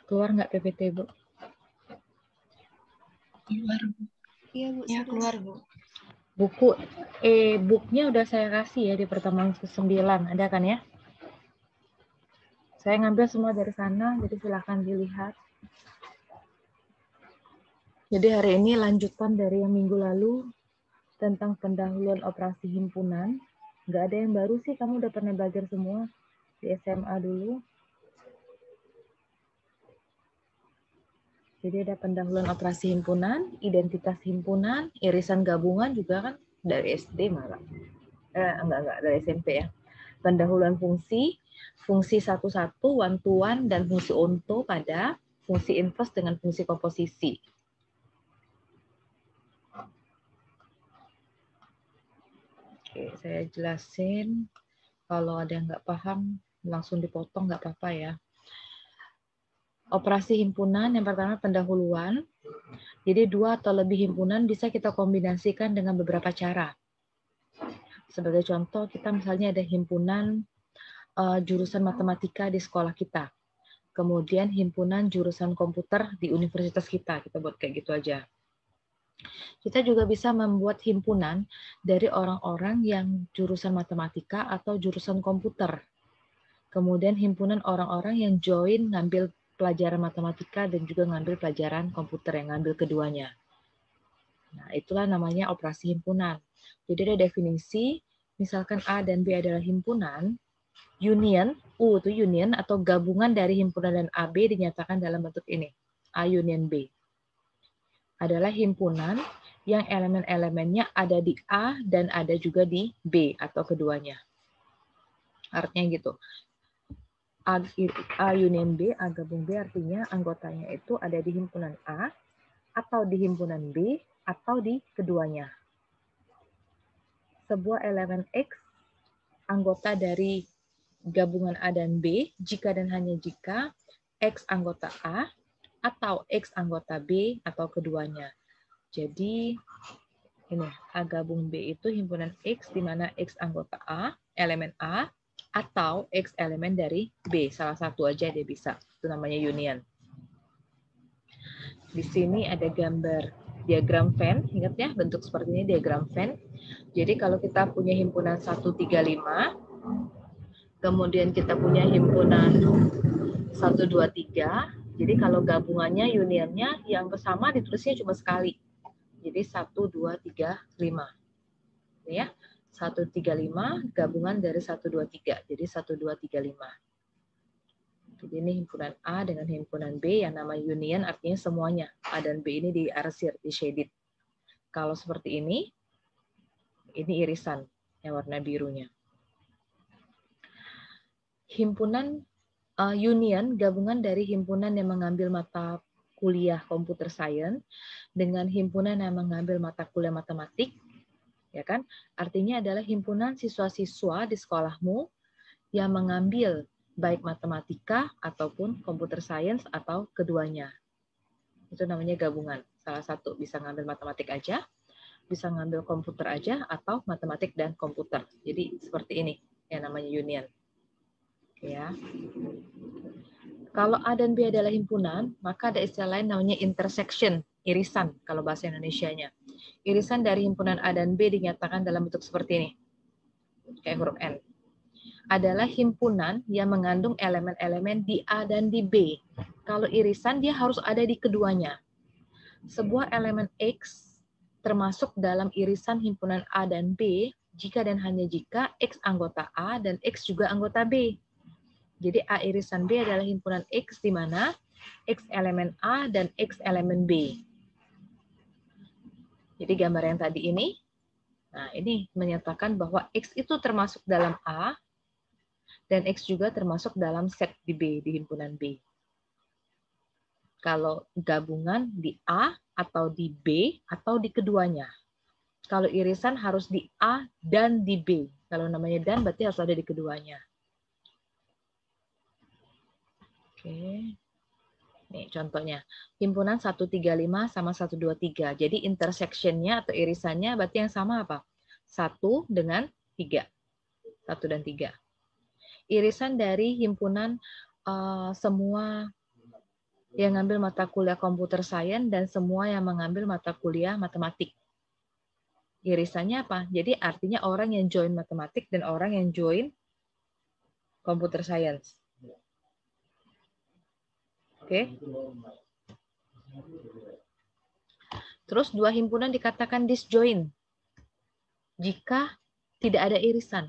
Keluar nggak PPT, Bu? Keluar, Bu. Iya, Bu. Ya, Sudah. keluar, Bu. Buku e-booknya udah saya kasih ya di pertemuan ke-9. Ada kan ya? Saya ngambil semua dari sana, jadi silahkan dilihat. Jadi hari ini lanjutan dari yang minggu lalu tentang pendahuluan operasi himpunan. Nggak ada yang baru sih, kamu udah pernah belajar semua di SMA dulu. Jadi ada pendahuluan operasi himpunan, identitas himpunan, irisan gabungan juga kan dari SD malah. Enggak, dari SMP ya. Pendahuluan fungsi, fungsi satu-satu, one-to-one, dan fungsi onto pada fungsi inverse dengan fungsi komposisi. Oke, saya jelasin. Kalau ada yang nggak paham, langsung dipotong nggak apa-apa ya. Operasi himpunan yang pertama pendahuluan. Jadi 2 atau lebih himpunan bisa kita kombinasikan dengan beberapa cara. Sebagai contoh, kita misalnya ada himpunan jurusan matematika di sekolah kita. Kemudian himpunan jurusan komputer di universitas kita buat kayak gitu aja. Kita juga bisa membuat himpunan dari orang-orang yang jurusan matematika atau jurusan komputer. Kemudian himpunan orang-orang yang join ngambil pelajaran matematika dan juga ngambil pelajaran komputer, yang ngambil keduanya. Nah, itulah namanya operasi himpunan. Jadi ada definisi, misalkan A dan B adalah himpunan, union, U itu union atau gabungan dari himpunan dan AB dinyatakan dalam bentuk ini. A union B. Adalah himpunan yang elemen-elemennya ada di A dan ada juga di B atau keduanya. Artinya gitu. A union B, A gabung B artinya anggotanya itu ada di himpunan A atau di himpunan B atau di keduanya. Sebuah elemen X anggota dari gabungan A dan B jika dan hanya jika X anggota A atau X anggota B atau keduanya. Jadi ini A gabung B itu himpunan X di mana X anggota A, elemen A, atau X elemen dari B. Salah satu aja dia bisa. Itu namanya union. Di sini ada gambar diagram Venn. Ingat ya, bentuk seperti ini diagram Venn. Jadi kalau kita punya himpunan 1, 3, 5, kemudian kita punya himpunan 1, 2, 3. Jadi kalau gabungannya, unionnya, yang bersama ditulisnya cuma sekali. Jadi 1, 2, 3, 5. Ya, 1, 3, 5 gabungan dari 1, 2, 3. Jadi 1, 2, 3, 5. Jadi ini himpunan A dengan himpunan B yang nama union artinya semuanya. A dan B ini diarsir, di shaded. Kalau seperti ini irisan yang warna birunya. Himpunan union gabungan dari himpunan yang mengambil mata kuliah computer science dengan himpunan yang mengambil mata kuliah matematik. Ya kan? Artinya adalah himpunan siswa-siswa di sekolahmu yang mengambil baik matematika ataupun computer science atau keduanya. Itu namanya gabungan. Salah satu bisa ngambil matematik aja, bisa ngambil komputer aja, atau matematik dan komputer. Jadi seperti ini yang namanya union. Ya. Kalau A dan B adalah himpunan, maka ada istilah lain namanya intersection, irisan kalau bahasa Indonesianya. Irisan dari himpunan A dan B dinyatakan dalam bentuk seperti ini, kayak huruf N. Adalah himpunan yang mengandung elemen-elemen di A dan di B. Kalau irisan, dia harus ada di keduanya. Sebuah elemen X termasuk dalam irisan himpunan A dan B jika dan hanya jika X anggota A dan X juga anggota B. Jadi A irisan B adalah himpunan X di mana X elemen A dan X elemen B. Jadi gambar yang tadi ini, nah ini menyatakan bahwa X itu termasuk dalam A dan X juga termasuk dalam set di B, di himpunan B. Kalau gabungan di A atau di B atau di keduanya. Kalau irisan harus di A dan di B. Kalau namanya dan berarti harus ada di keduanya. Oke. Nih contohnya. Himpunan 135 sama 123. Jadi intersection-nya atau irisannya berarti yang sama apa? 1 dengan 3. 1 dan 3. Irisan dari himpunan semua yang ngambil mata kuliah computer science dan semua yang mengambil mata kuliah matematik. Irisannya apa? Jadi artinya orang yang join matematik dan orang yang join computer science. Oke. Terus dua himpunan dikatakan disjoint jika tidak ada irisan.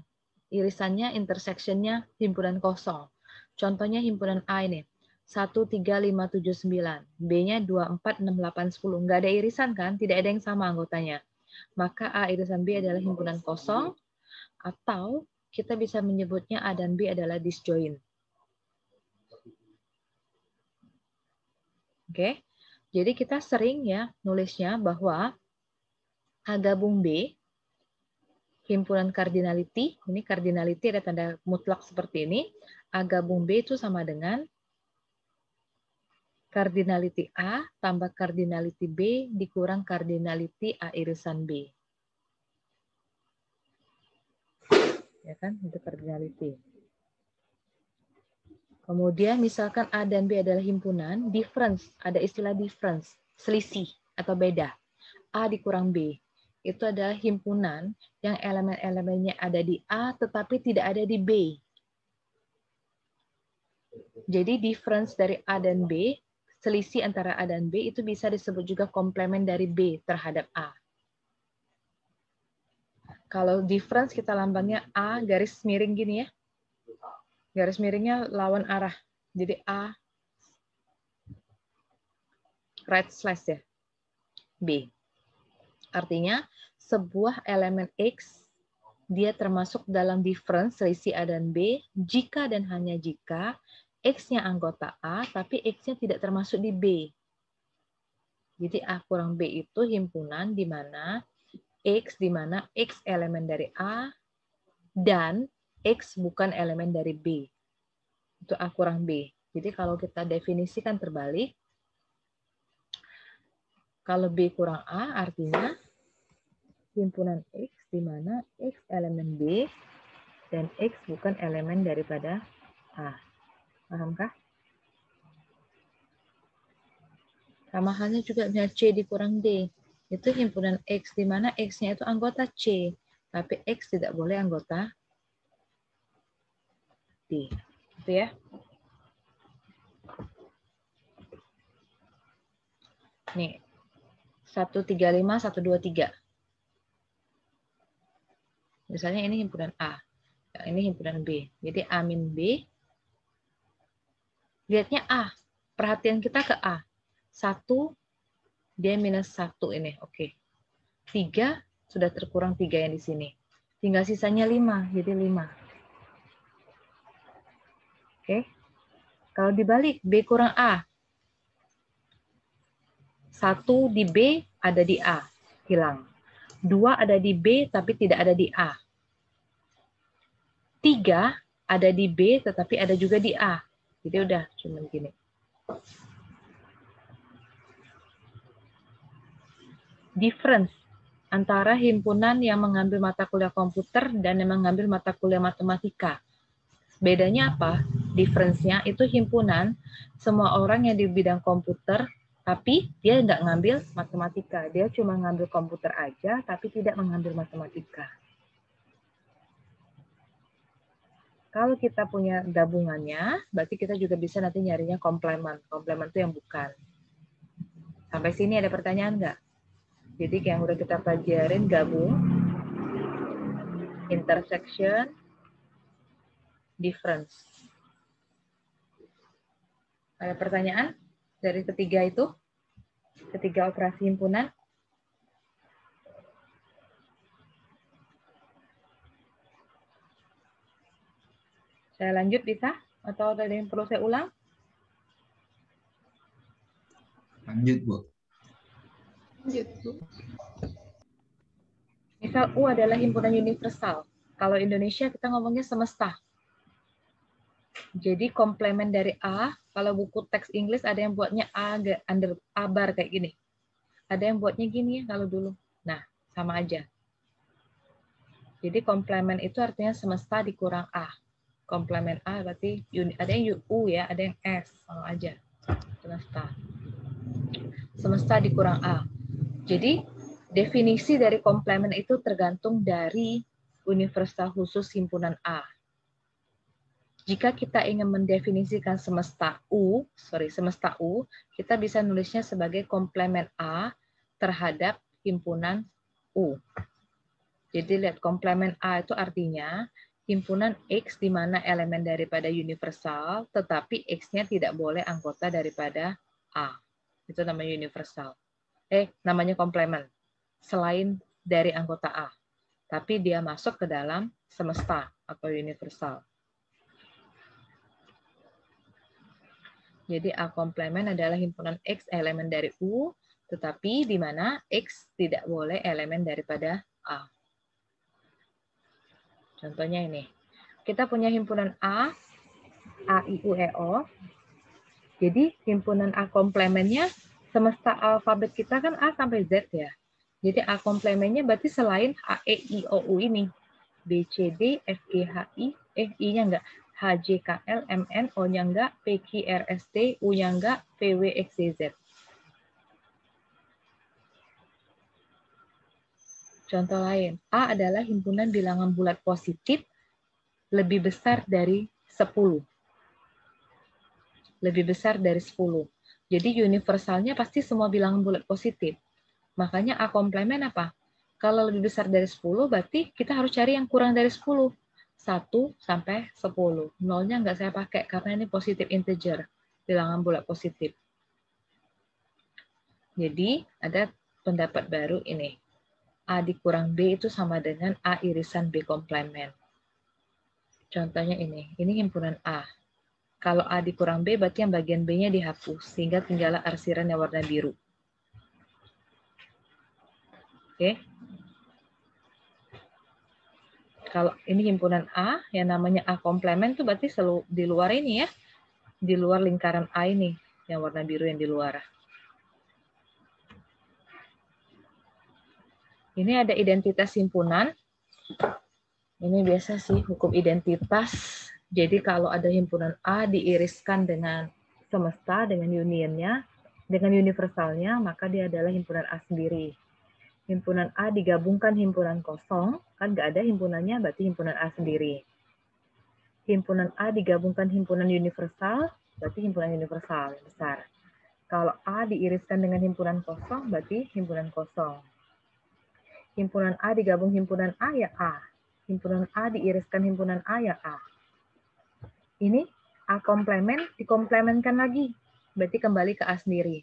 Irisannya, intersectionnya himpunan kosong. Contohnya himpunan A ini. 1, 3, 5, 7, 9. B-nya 2, 4, 6, 8, 10. Nggak ada irisan kan? Tidak ada yang sama anggotanya. Maka A irisan B adalah himpunan kosong, atau kita bisa menyebutnya A dan B adalah disjoint. Oke, jadi kita sering ya nulisnya bahwa A gabung B, himpunan cardinality, ini cardinality ada tanda mutlak seperti ini, A gabung B itu sama dengan cardinality A tambah cardinality B dikurang cardinality A irisan B. Ya kan, itu cardinality. Kemudian misalkan A dan B adalah himpunan, difference, ada istilah difference, selisih atau beda. A dikurang B. Itu adalah himpunan yang elemen-elemennya ada di A tetapi tidak ada di B. Jadi difference dari A dan B, selisih antara A dan B itu bisa disebut juga komplement dari B terhadap A. Kalau difference kita lambangnya A garis miring gini ya. Garis miringnya lawan arah. Jadi A right slash ya. B. Artinya sebuah elemen X dia termasuk dalam difference selisih A dan B jika dan hanya jika X-nya anggota A tapi X-nya tidak termasuk di B. Jadi A kurang B itu himpunan di mana X elemen dari A dan X bukan elemen dari B. Itu A kurang B. Jadi kalau kita definisikan terbalik, kalau B kurang A artinya himpunan X di mana X elemen B dan X bukan elemen daripada A. Pahamkah? Sama halnya juga dengan C dikurang D. Itu himpunan X di mana X-nya itu anggota C, tapi X tidak boleh anggota D. Itu ya. Nih, 135, 123. Misalnya ini himpunan A, ini himpunan B. Jadi A min B, lihatnya A. Perhatian kita ke A. 1, dia minus 1 ini, oke. 3, sudah terkurang 3 yang di sini. Tinggal sisanya 5, jadi 5. Oke. Kalau dibalik, B kurang A. 1 di B, ada di A, hilang. 2 ada di B, tapi tidak ada di A. 3 ada di B, tetapi ada juga di A. Jadi udah, cuman gini. Difference antara himpunan yang mengambil mata kuliah komputer dan yang mengambil mata kuliah matematika. Bedanya apa? Difference-nya itu himpunan semua orang yang di bidang komputer, tapi dia nggak ngambil matematika. Dia cuma ngambil komputer aja, tapi tidak mengambil matematika. Kalau kita punya gabungannya, berarti kita juga bisa nanti nyarinya komplemen. Komplemen itu yang bukan. Sampai sini ada pertanyaan nggak? Jadi yang udah kita pelajarin gabung, intersection, difference. Ada pertanyaan dari ketiga itu? Ketiga operasi himpunan? Saya lanjut bisa? Atau ada yang perlu saya ulang? Lanjut, Bu. Lanjut, Bu. Misal U adalah himpunan universal. Kalau Indonesia kita ngomongnya semesta. Jadi komplemen dari A, kalau buku teks Inggris ada yang buatnya A under A bar kayak gini. Ada yang buatnya gini ya kalau dulu. Nah, sama aja. Jadi komplemen itu artinya semesta dikurang A. Komplemen A berarti ada yang U ya, ada yang S, sama aja. semesta. Semesta dikurang A. Jadi definisi dari komplement itu tergantung dari universal khusus himpunan A. Jika kita ingin mendefinisikan semesta U, kita bisa nulisnya sebagai komplement A terhadap himpunan U. Jadi lihat, komplement A itu artinya himpunan X di mana elemen daripada universal, tetapi X-nya tidak boleh anggota daripada A. Itu namanya universal. Namanya komplement. Selain dari anggota A. Tapi dia masuk ke dalam semesta atau universal. Jadi A komplement adalah himpunan X elemen dari U, tetapi di mana X tidak boleh elemen daripada A. Contohnya ini. Kita punya himpunan A, I, U, E, O. Jadi himpunan A komplementnya, semesta alfabet kita kan A sampai Z ya. Jadi A komplementnya berarti selain A, E, I, O, U ini. B, C, D, F, G, H, I, I-nya enggak. H, J, K, L, M, N, O-nya enggak. P, Q, R, S, T, U-nya enggak. P, W, X, Y, Z. Contoh lain. A adalah himpunan bilangan bulat positif lebih besar dari 10. Lebih besar dari 10. Jadi universalnya pasti semua bilangan bulat positif. Makanya A komplement apa? Kalau lebih besar dari 10, berarti kita harus cari yang kurang dari 10. 1 sampai 10. Nolnya nggak saya pakai karena ini positif integer. Bilangan bulat positif. Jadi ada pendapat baru ini. A dikurang B itu sama dengan A irisan B komplement. Contohnya ini himpunan A. Kalau A dikurang B, berarti yang bagian B-nya dihapus, sehingga tinggallah arsiran yang warna biru. Oke. Kalau ini himpunan A, yang namanya A komplement itu berarti selalu di luar ini ya. Di luar lingkaran A ini, yang warna biru yang di luar. Ini ada identitas himpunan. Ini biasa sih hukum identitas. Jadi kalau ada himpunan A diiriskan dengan semesta, dengan unionnya, dengan universalnya, maka dia adalah himpunan A sendiri. Himpunan A digabungkan himpunan kosong, kan nggak ada himpunannya, berarti himpunan A sendiri. Himpunan A digabungkan himpunan universal, berarti himpunan universal yang besar. Kalau A diiriskan dengan himpunan kosong, berarti himpunan kosong. Himpunan A digabung himpunan A, ya A. Himpunan A diiriskan himpunan A, ya A. Ini A komplement dikomplementkan lagi, berarti kembali ke A sendiri.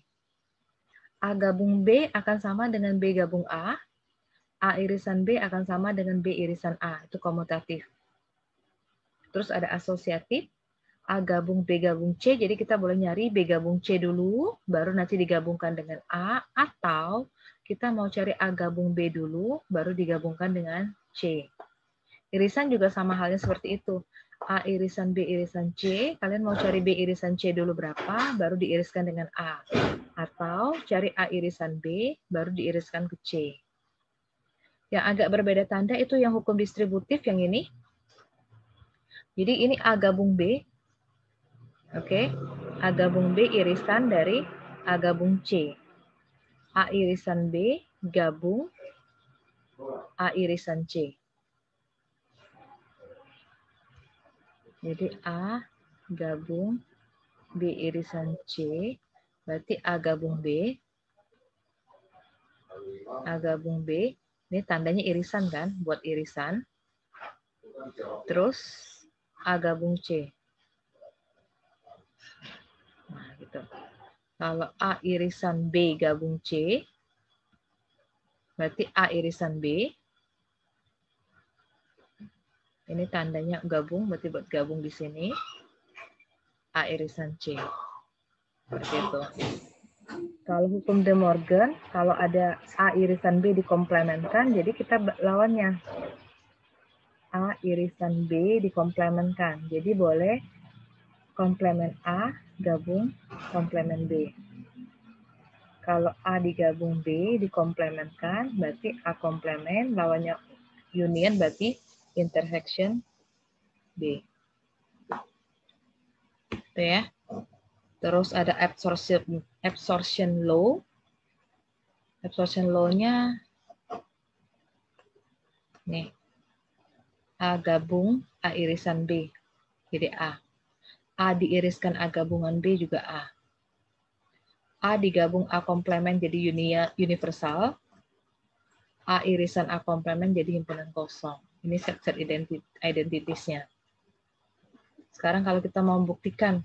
A gabung B akan sama dengan B gabung A. A irisan B akan sama dengan B irisan A. Itu komutatif. Terus ada asosiatif. A gabung B gabung C. Jadi kita boleh nyari B gabung C dulu. Baru nanti digabungkan dengan A. Atau kita mau cari A gabung B dulu. Baru digabungkan dengan C. Irisan juga sama halnya seperti itu. A irisan B irisan C, kalian mau cari B irisan C dulu berapa, baru diiriskan dengan A. Atau cari A irisan B, baru diiriskan ke C. Yang agak berbeda tanda itu yang hukum distributif yang ini. Jadi ini A gabung B. Oke. A gabung B irisan dari A gabung C. A irisan B gabung A irisan C. Jadi A gabung B irisan C, berarti A gabung B. A gabung B, ini tandanya irisan kan, buat irisan. Terus A gabung C. Nah, gitu. Kalau A irisan B gabung C, berarti A irisan B. Ini tandanya gabung, berarti buat gabung di sini. A irisan C. Seperti itu. Kalau hukum De Morgan, kalau ada A irisan B dikomplementkan, jadi kita lawannya. A irisan B dikomplementkan. Jadi boleh komplement A gabung komplement B. Kalau A digabung B dikomplementkan, berarti A komplement, lawannya union, berarti intersection B. Itu ya. Terus ada absorption law. Absorption law-nya nih, A gabung A irisan B, jadi A. A diiriskan A gabungan B juga A. A digabung A komplement jadi universal. A irisan A komplement jadi himpunan kosong. Ini set-set identitasnya. Sekarang kalau kita mau membuktikan,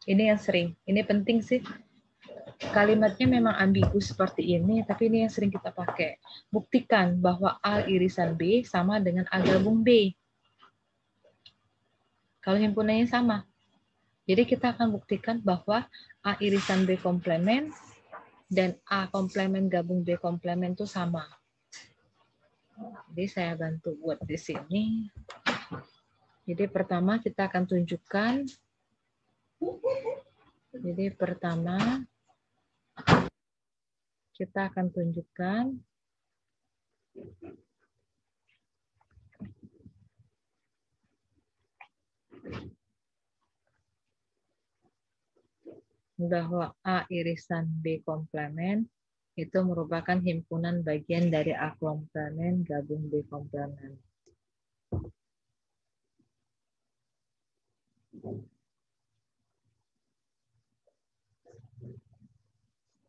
ini yang sering, ini penting sih. Kalimatnya memang ambigu seperti ini, tapi ini yang sering kita pakai. Buktikan bahwa A irisan B sama dengan A gabung B. Kalau himpunannya sama. Jadi kita akan buktikan bahwa A irisan B komplement dan A komplement gabung B komplement itu sama. Jadi saya bantu buat di sini. Jadi pertama kita akan tunjukkan. Jadi pertama kita akan tunjukkan bahwa A irisan B komplement itu merupakan himpunan bagian dari A komplement gabung B komplement.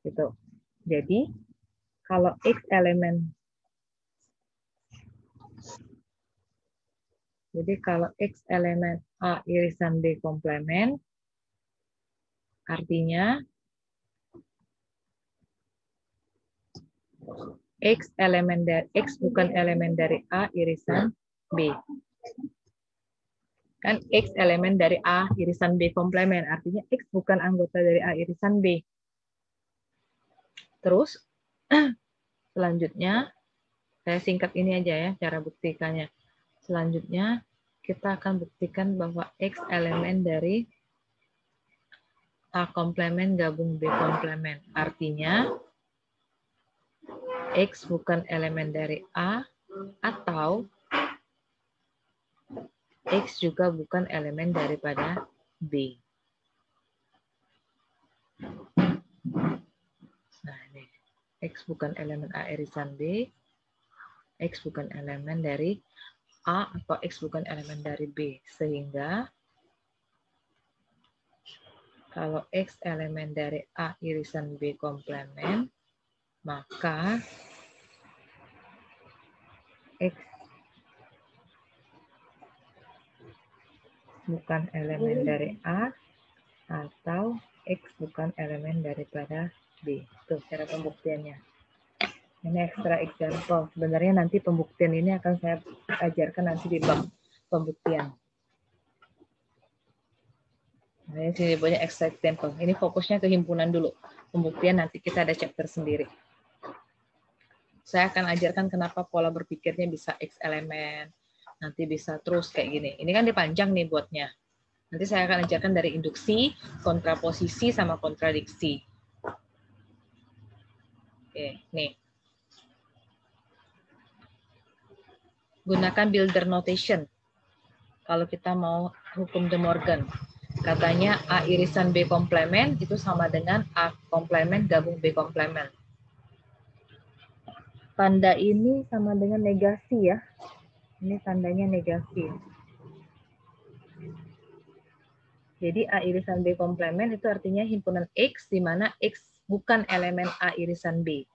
Gitu. Jadi kalau X elemen, jadi kalau X elemen A irisan B komplement, artinya X bukan elemen dari A irisan B. Kan X elemen dari A irisan B komplement, artinya X bukan anggota dari A irisan B. Terus selanjutnya, saya singkat ini aja ya cara buktikannya. Selanjutnya kita akan buktikan bahwa X elemen dari A komplement gabung B komplement. Artinya X bukan elemen dari A atau X juga bukan elemen daripada B. Nah, ini X bukan elemen A irisan B, X bukan elemen dari A atau X bukan elemen dari B. Sehingga kalau X elemen dari A irisan B komplement, maka X bukan elemen dari A atau X bukan elemen daripada B. Itu cara pembuktiannya. Ini extra example. Sebenarnya nanti pembuktian ini akan saya ajarkan nanti di bab pembuktian. Nah, ini sini banyak extra example. Ini fokusnya ke himpunan dulu. Pembuktian nanti kita ada chapter sendiri. Saya akan ajarkan kenapa pola berpikirnya bisa X elemen. Nanti bisa terus kayak gini. Ini kan dipanjang nih buatnya. Nanti saya akan ajarkan dari induksi, kontraposisi, sama kontradiksi. Oke, nih. Gunakan builder notation. Kalau kita mau hukum De Morgan. Katanya A irisan B komplement itu sama dengan A komplement gabung B komplement. Tanda ini sama dengan negasi ya. Ini tandanya negasi. Jadi A irisan B komplement itu artinya himpunan X di mana X bukan elemen A irisan B.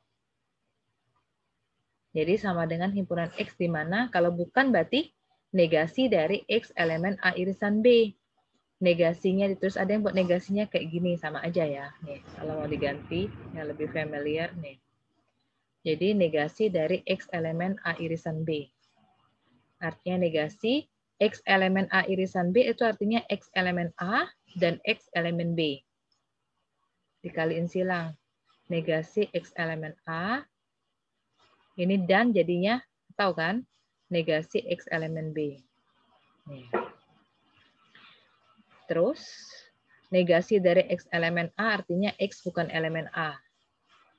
Jadi sama dengan himpunan X di mana kalau bukan berarti negasi dari X elemen A irisan B. Negasinya terus ada yang buat negasinya kayak gini sama aja ya. Nih, kalau mau diganti yang lebih familiar nih. Jadi negasi dari X elemen A irisan B. Artinya negasi X elemen A irisan B itu artinya X elemen A dan X elemen B. Dikaliin silang. Negasi X elemen A. Ini dan jadinya, tahu kan? Negasi X elemen B. Nih. Terus, negasi dari X elemen A artinya X bukan elemen A.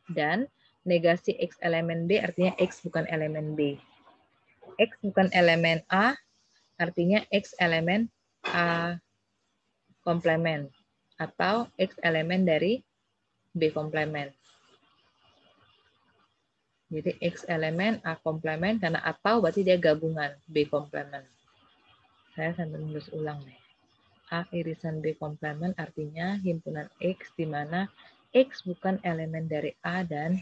Dan negasi X elemen B artinya X bukan elemen B. X bukan elemen A artinya X elemen A komplement. atau X elemen dari B komplement. Jadi X elemen A komplement, karena atau berarti dia gabungan B komplement. Saya sambil nulis ulang nih. A irisan B komplement artinya himpunan X di mana X bukan elemen dari A dan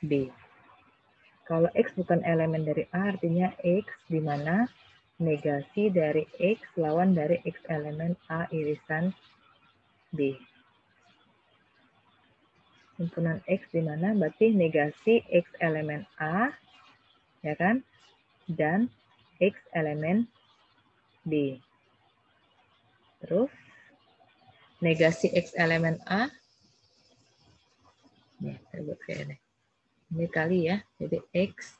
B. Kalau X bukan elemen dari A artinya X di mana negasi dari X lawan dari X elemen A irisan B. Himpunan X di mana berarti negasi X elemen A, ya kan, dan X elemen B. Terus negasi X elemen A, nih saya buat kayak ini kali ya, jadi X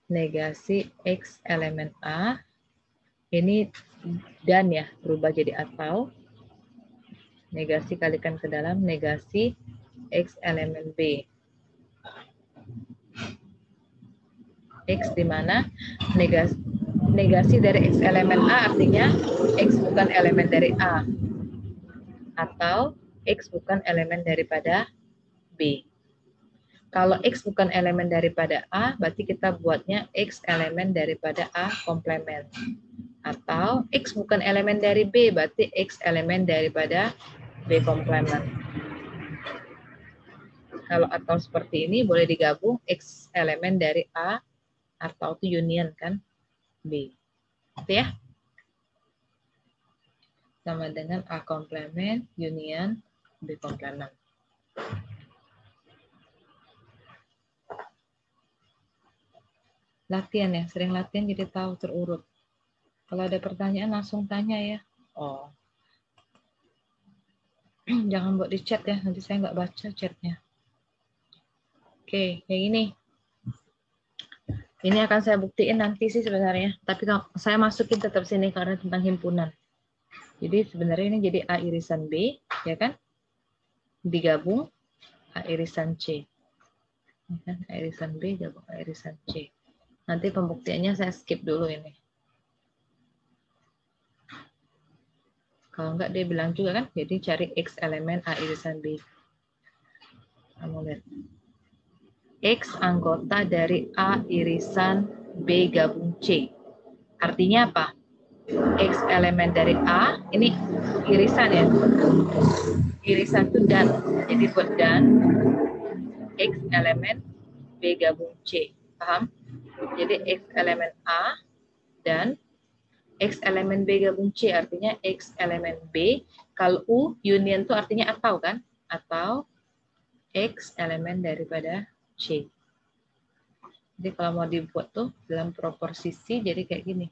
negasi X elemen A, ini dan ya, berubah jadi atau, negasi kalikan ke dalam negasi X elemen B. X di mana negasi dari X elemen A artinya X bukan elemen dari A. Atau X bukan elemen daripada B. Kalau X bukan elemen daripada A, berarti kita buatnya X elemen daripada A komplement. Atau X bukan elemen dari B, berarti X elemen daripada B komplement. Kalau atau seperti ini boleh digabung X elemen dari A atau itu union kan B. Itu ya. Sama dengan A komplement union B komplement. Latihan ya, sering latihan jadi tahu terurut. Kalau ada pertanyaan langsung tanya ya. Oh. Jangan buat di chat ya, nanti saya nggak baca chatnya. Oke, kayak gini. Ini akan saya buktiin nanti sih sebenarnya. Tapi kalau saya masukin tetap sini karena tentang himpunan. Jadi sebenarnya ini jadi A irisan B, ya kan? Digabung A irisan C. Ya kan? A irisan B gabung A irisan C. Nanti pembuktiannya saya skip dulu ini. Kalau enggak dia bilang juga kan, jadi cari X elemen A irisan B. Kamu lihat. X anggota dari A irisan B gabung C. Artinya apa? X elemen dari A, ini irisan ya. Irisan itu dan. Jadi buat dan X elemen B gabung C. Paham? Jadi X elemen A dan X elemen B gabung C artinya X elemen B. Kalau U union itu artinya atau kan? Atau X elemen daripada C. Jadi kalau mau dibuat tuh dalam proporsi jadi kayak gini.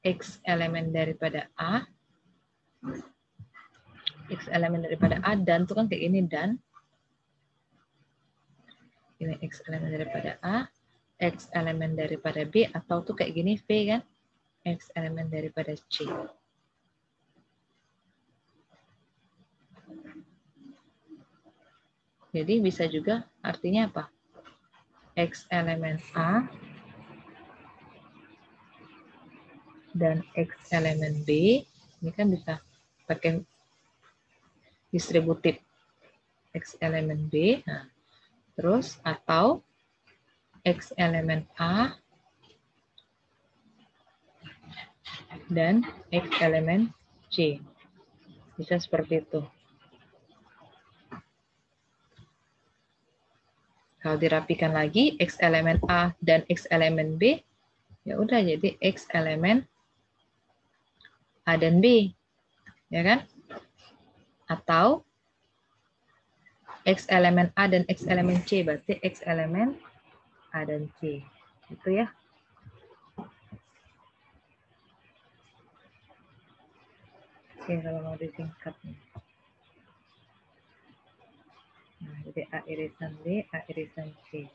X elemen daripada A. X elemen daripada A dan itu kan kayak gini dan. Ini X elemen daripada A. X elemen daripada B atau tuh kayak gini V kan? X elemen daripada C. Jadi bisa juga artinya apa? X elemen A dan X elemen B. Ini kan bisa pakai distributif. X elemen B. Nah, terus atau X elemen A dan X elemen C. Bisa seperti itu. Kalau dirapikan lagi, X elemen A dan X elemen B, ya udah jadi X elemen A dan B. Ya kan? Atau X elemen A dan X elemen C, berarti X elemen A dan C. Itu ya. Oke, kalau mau disingkat. Nah, jadi A irisan B, A irisan C.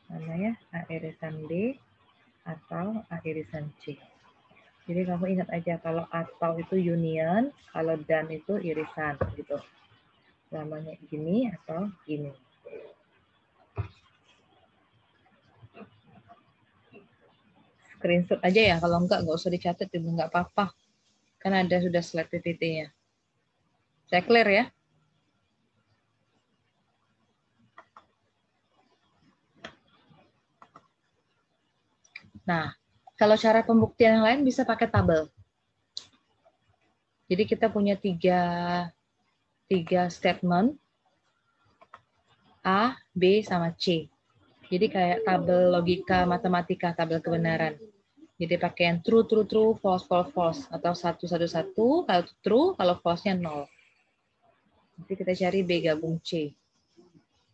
Mana ya? A irisan B atau A irisan C. Jadi kamu ingat aja kalau atau itu union, kalau dan itu irisan gitu. Namanya gini atau gini. Screenshot aja ya, kalau enggak usah dicatat juga enggak apa-apa. Kan ada sudah slide PPT-nya. Saya clear ya? Nah, kalau cara pembuktian yang lain bisa pakai tabel. Jadi kita punya tiga statement, A, B, sama C. Jadi kayak tabel logika matematika, tabel kebenaran. Jadi pakai yang true, true, true, false, false, false. Atau 1, 1, 1, kalau true, kalau false-nya 0. Nanti kita cari B gabung C.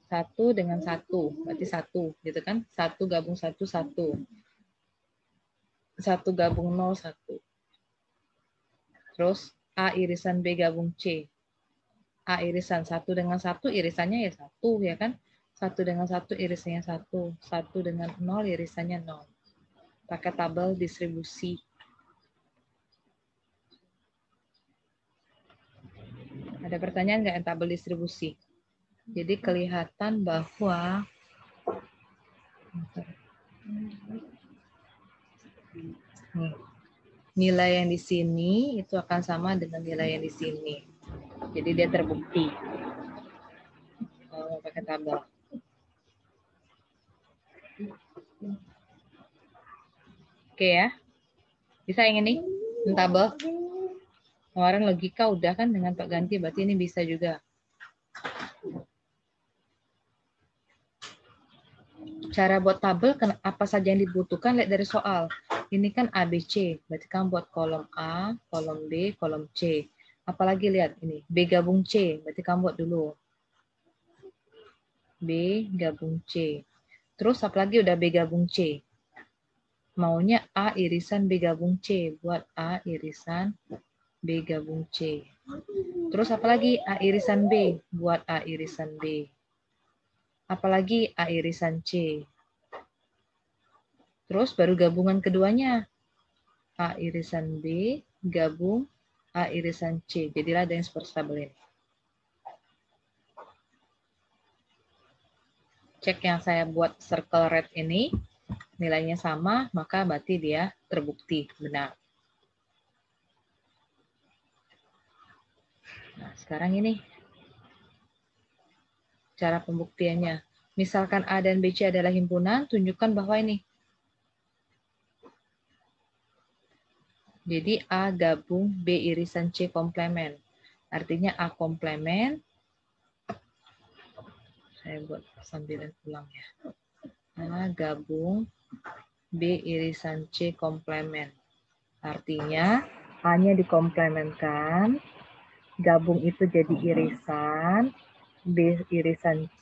1 dengan 1, berarti 1, gitu kan? 1 gabung 1, 1. 1 gabung 0, 1. Terus A irisan B gabung C. A irisan 1 dengan 1, irisannya ya 1, ya kan? 1 dengan 1, irisannya 1. 1 dengan 0, irisannya 0. Pakai tabel distribusi. Ada pertanyaan nggak yang tabel distribusi? Jadi kelihatan bahwa nih, nilai yang di sini itu akan sama dengan nilai yang di sini. Jadi dia terbukti. Kalau mau pakai tabel. Oke ya. Bisa yang ini? Tabel. Kemarin logika udah kan dengan Pak Ganti, berarti ini bisa juga. Cara buat tabel, apa saja yang dibutuhkan, lihat dari soal. Ini kan ABC, berarti kamu buat kolom A, kolom B, kolom C. Apalagi lihat ini, B gabung C, berarti kamu buat dulu. B gabung C. Terus apalagi udah B gabung C. Maunya A irisan B gabung C, buat A irisan B gabung C. Terus apalagi A irisan B, buat A irisan B. Apalagi A irisan C. Terus baru gabungan keduanya. A irisan B gabung A irisan C. Jadilah ada yang seperti tabel ini. Cek yang saya buat circle red ini, nilainya sama, maka berarti dia terbukti benar. Nah, sekarang ini cara pembuktiannya. Misalkan A dan BC adalah himpunan, tunjukkan bahwa ini. Jadi A gabung B irisan C komplemen. Artinya A komplemen. Saya buat sambilan ulang ya. A gabung B irisan C komplemen. Artinya A-nya dikomplemenkan, gabung itu jadi irisan, B irisan C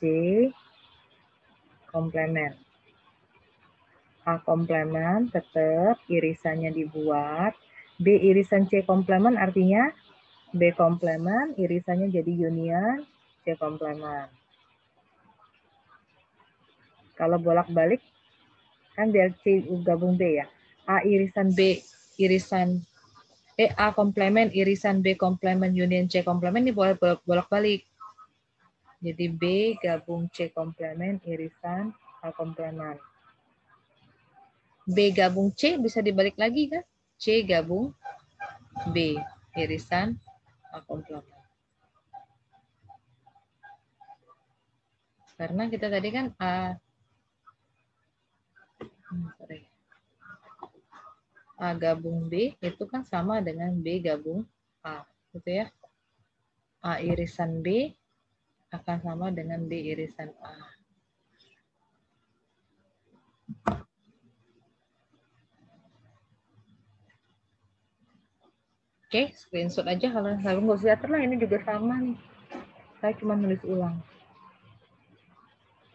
komplemen. A komplemen tetap irisannya dibuat, B irisan C komplemen artinya B komplemen irisannya jadi union C komplemen. Kalau bolak-balik kan biar C gabung B ya. A irisan B irisan A komplemen irisan B komplemen union C komplemen ini boleh bolak-balik. Jadi B gabung C komplemen irisan A komplemen. B gabung C bisa dibalik lagi kan? C gabung B irisan A komplemen. Karena kita tadi kan A gabung B itu kan sama dengan B gabung A, gitu ya. A irisan B akan sama dengan B irisan A. Oke, screenshot aja kalau nggak usah lihat lah, ini juga sama nih. Saya cuma nulis ulang.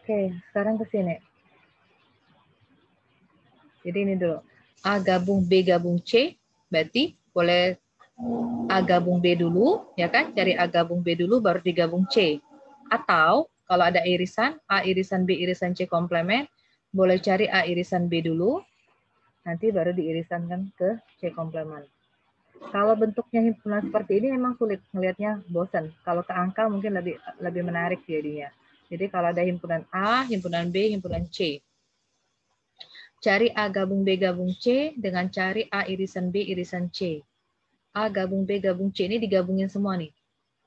Oke, sekarang ke sini. Jadi ini dulu. A gabung B gabung C, berarti boleh A gabung B dulu, ya kan? Cari A gabung B dulu, baru digabung C. Atau kalau ada irisan, A irisan B irisan C komplemen, boleh cari A irisan B dulu, nanti baru diirisankan ke C komplemen. Kalau bentuknya himpunan seperti ini memang sulit, ngelihatnya bosan. Kalau ke angka mungkin lebih menarik jadinya. Jadi kalau ada himpunan A, himpunan B, himpunan C. Cari A gabung B gabung C dengan cari A irisan B irisan C. A gabung B gabung C ini digabungin semua nih.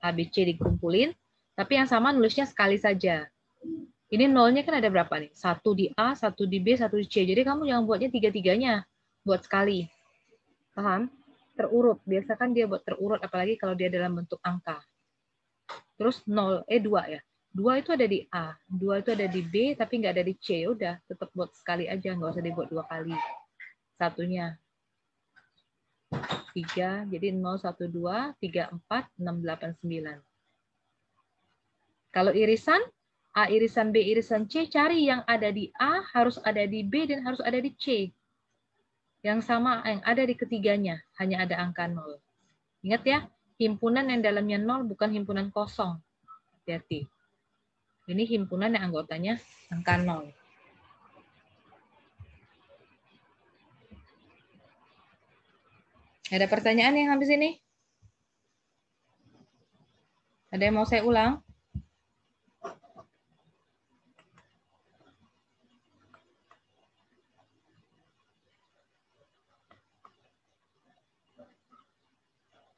A, B, C dikumpulin, tapi yang sama nulisnya sekali saja. Ini nolnya kan ada berapa nih? 1 di A, 1 di B, 1 di C. Jadi kamu jangan buatnya tiga-tiganya. Buat sekali. Paham? Terurut. Biasakan dia buat terurut, apalagi kalau dia dalam bentuk angka. Terus 2 ya. 2 itu ada di A, 2 itu ada di B, tapi nggak ada di C. Udah, tetap buat sekali aja, nggak usah dibuat 2 kali. Satunya 3, jadi 0, 1, 2, 3, 4, 6, 8, 9. Kalau irisan, A irisan B irisan C, cari yang ada di A, harus ada di B, dan harus ada di C. Yang sama, yang ada di ketiganya, hanya ada angka 0. Ingat ya, himpunan yang dalamnya 0 bukan himpunan kosong. Hati-hati. Ini himpunan yang anggotanya angka 0. Ada pertanyaan yang habis ini? Ada yang mau saya ulang?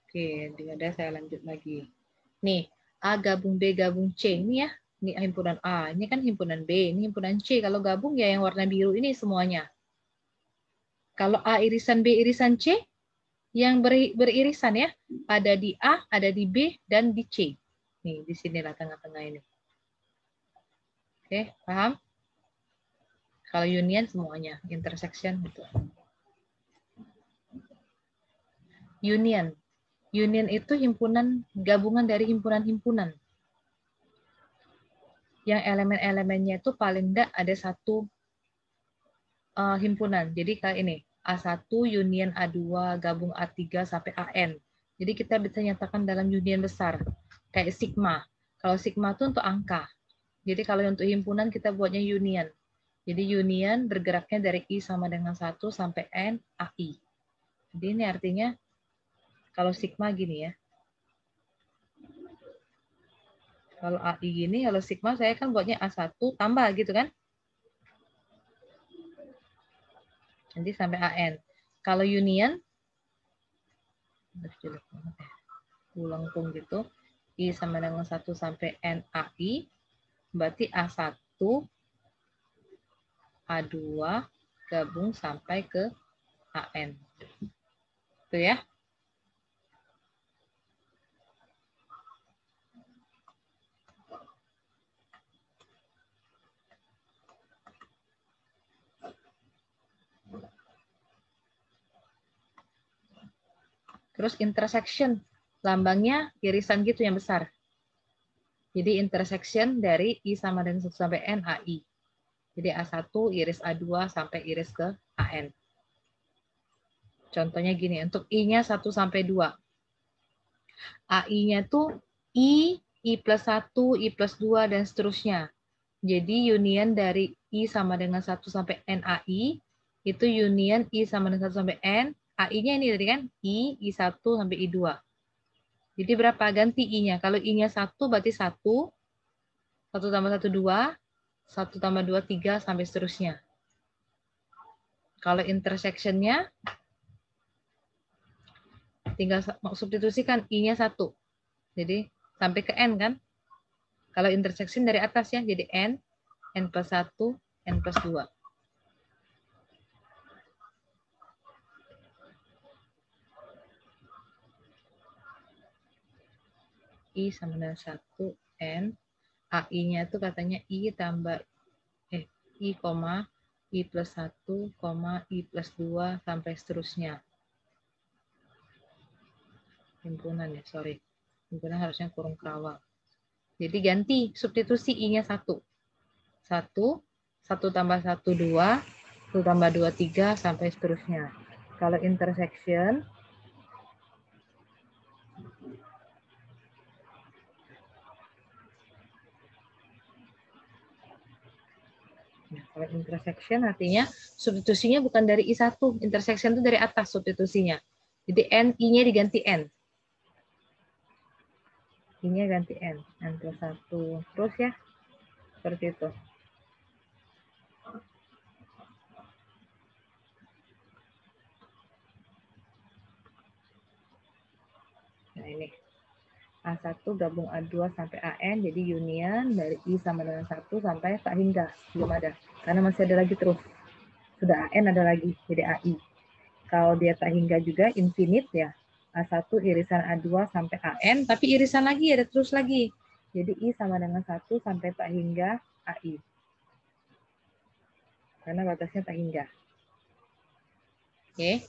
Oke, ada saya lanjut lagi. Nih, A gabung B gabung C ini ya. Ini himpunan A, ini kan himpunan B, ini himpunan C. Kalau gabung ya yang warna biru ini semuanya. Kalau A irisan B irisan C, yang beririsan ya, ada di A, ada di B, dan di C. Nih, di sinilah tengah-tengah ini. Oke, paham? Kalau union semuanya, intersection gitu. Union. Union itu himpunan, gabungan dari himpunan-himpunan. Yang elemen-elemennya itu paling enggak ada satu himpunan. Jadi kayak ini, A1 union A2 gabung A3 sampai AN. Jadi kita bisa nyatakan dalam union besar. Kayak sigma. Kalau sigma itu untuk angka. Jadi kalau untuk himpunan kita buatnya union. Jadi union bergeraknya dari I sama dengan 1 sampai N AI. Jadi ini artinya kalau sigma gini ya. Kalau AI gini, kalau sigma saya kan buatnya A1 tambah gitu kan. Nanti sampai AN. Kalau union, ulangkung gitu, I sama dengan 1 sampai NAI, berarti A1, A2, gabung sampai ke AN. Itu ya. Terus intersection, lambangnya irisan gitu yang besar. Jadi intersection dari I sama dengan 1 sampai N, AI. Jadi A1 iris A2 sampai iris ke AN. Contohnya gini, untuk I-nya 1 sampai 2. AI-nya tuh I plus 1, I plus 2, dan seterusnya. Jadi union dari I sama dengan 1 sampai NAI, itu union I sama dengan 1 sampai N, AI-nya ini tadi kan, I1 sampai I2. Jadi berapa? Ganti I-nya. Kalau I-nya 1 berarti 1, 1 tambah 1, 2, 1 tambah 2, 3, sampai seterusnya. Kalau intersection-nya, tinggal substitusikan I-nya 1. Jadi sampai ke N kan? Kalau intersection dari atas ya, jadi N, N plus 1, N plus 2. I sama dengan 1, N. AI-nya itu katanya I tambah, I, I plus 1, I plus 2, sampai seterusnya. Himpunan ya, sorry. Himpunan harusnya kurung kerawang. Jadi ganti, substitusi I-nya 1. 1, 1 tambah 1, 2, 1 tambah 2, 3, sampai seterusnya. Kalau intersection, nah, kalau intersection artinya substitusinya bukan dari I1, intersection itu dari atas substitusinya. Jadi N, I-nya diganti N. I-nya ganti N, N plus 1. Terus ya, seperti itu. Nah ini. A1 gabung A2 sampai AN, jadi union dari I sama dengan 1 sampai tak hingga. Belum ada, karena masih ada lagi terus. Sudah AN ada lagi, jadi AI. Kalau dia tak hingga juga, infinite ya. A1 irisan A2 sampai AN, tapi irisan lagi, ada terus lagi. Jadi I sama dengan 1 sampai tak hingga AI. Karena batasnya tak hingga. Oke.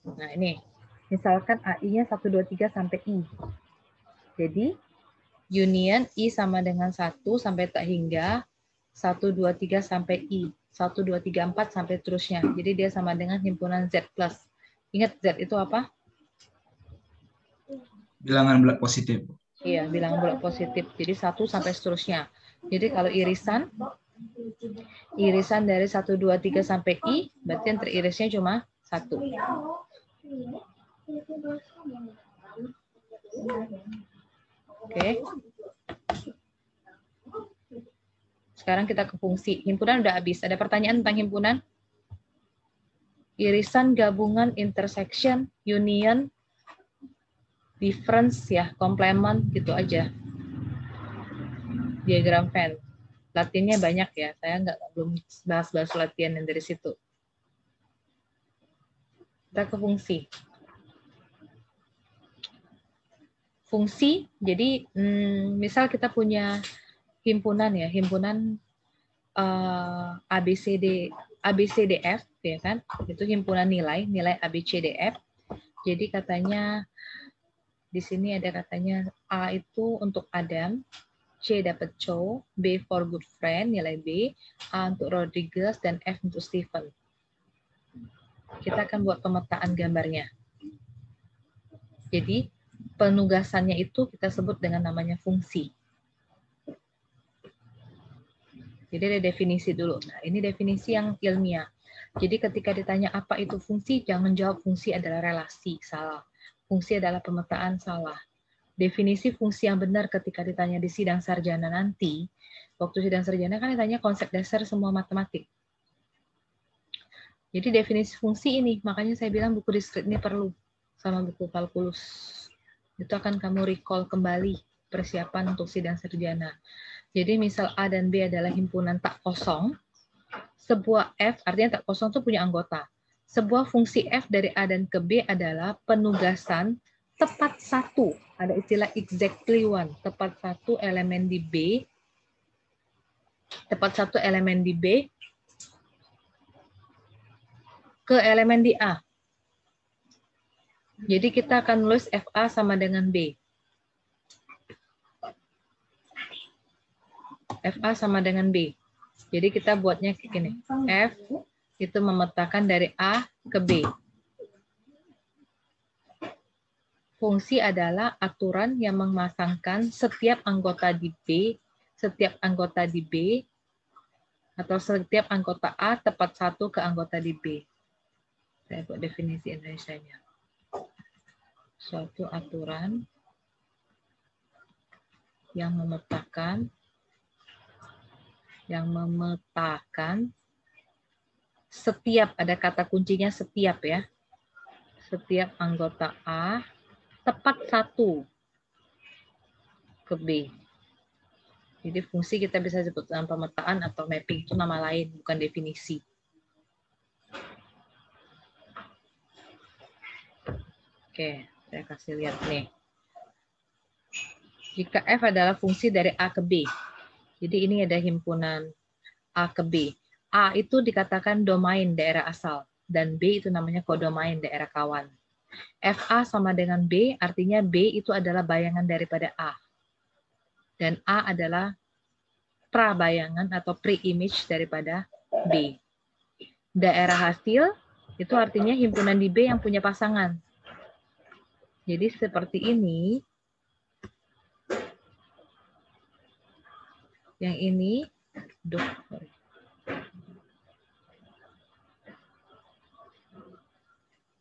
Nah ini, misalkan AI-nya 1, 2, 3 sampai I. Jadi, union I sama dengan 1 sampai tak hingga 1, 2, 3 sampai I. 1, 2, 3, 4 sampai terusnya. Jadi dia sama dengan himpunan Z+. Ingat Z itu apa? Bilangan bulat positif. Iya, bilangan bulat positif. Jadi 1 sampai seterusnya. Jadi kalau irisan dari 1, 2, 3 sampai I, berarti yang teririsnya cuma 1. Oke. Sekarang kita ke fungsi. Himpunan udah habis. Ada pertanyaan tentang himpunan? Irisan, gabungan, intersection, union, difference ya, complement gitu aja. Diagram Venn. Latinnya banyak ya. Saya belum bahas-bahas latihan yang dari situ. Kita ke fungsi. Fungsi, jadi misal kita punya himpunan ya, himpunan ABCDF ya kan, itu himpunan nilai ABCDF. Jadi katanya di sini ada katanya A itu untuk Adam, C dapat Cho, B for good friend nilai B, A untuk Rodriguez dan F untuk Stephen. Kita akan buat pemetaan gambarnya. Jadi penugasannya itu kita sebut dengan namanya fungsi. Jadi ada definisi dulu. Nah, ini definisi yang ilmiah. Jadi ketika ditanya apa itu fungsi, jangan jawab fungsi adalah relasi, salah. Fungsi adalah pemetaan, salah. Definisi fungsi yang benar ketika ditanya di sidang sarjana nanti, waktu sidang sarjana kan ditanya konsep dasar semua matematik. Jadi definisi fungsi ini, makanya saya bilang buku diskrit ini perlu sama buku kalkulus. Itu akan kamu recall kembali persiapan untuk sidang sarjana. Jadi misal A dan B adalah himpunan tak kosong, sebuah F, artinya tak kosong itu punya anggota. Sebuah fungsi F dari A dan ke B adalah penugasan tepat satu. Ada istilah exactly one. Tepat satu elemen di B. Tepat satu elemen di B ke elemen di A. Jadi kita akan nulis FA sama dengan B. FA sama dengan B. Jadi kita buatnya kayak gini. F itu memetakan dari A ke B. Fungsi adalah aturan yang memasangkan setiap anggota di B, setiap anggota di B, atau setiap anggota A tepat satu ke anggota di B. Saya buat definisi Indonesianya. Suatu aturan yang memetakan setiap, ada kata kuncinya setiap ya, setiap anggota A tepat satu ke B. Jadi fungsi kita bisa sebut dengan pemetaan atau mapping, itu nama lain, bukan definisi. Oke, saya kasih lihat nih. Jika F adalah fungsi dari A ke B, jadi ini ada himpunan A ke B. A itu dikatakan domain daerah asal, dan B itu namanya kodomain daerah kawan. FA sama dengan B, artinya B itu adalah bayangan daripada A. Dan A adalah prabayangan atau pre-image daripada B. Daerah hasil itu artinya himpunan di B yang punya pasangan. Jadi seperti ini. Yang ini,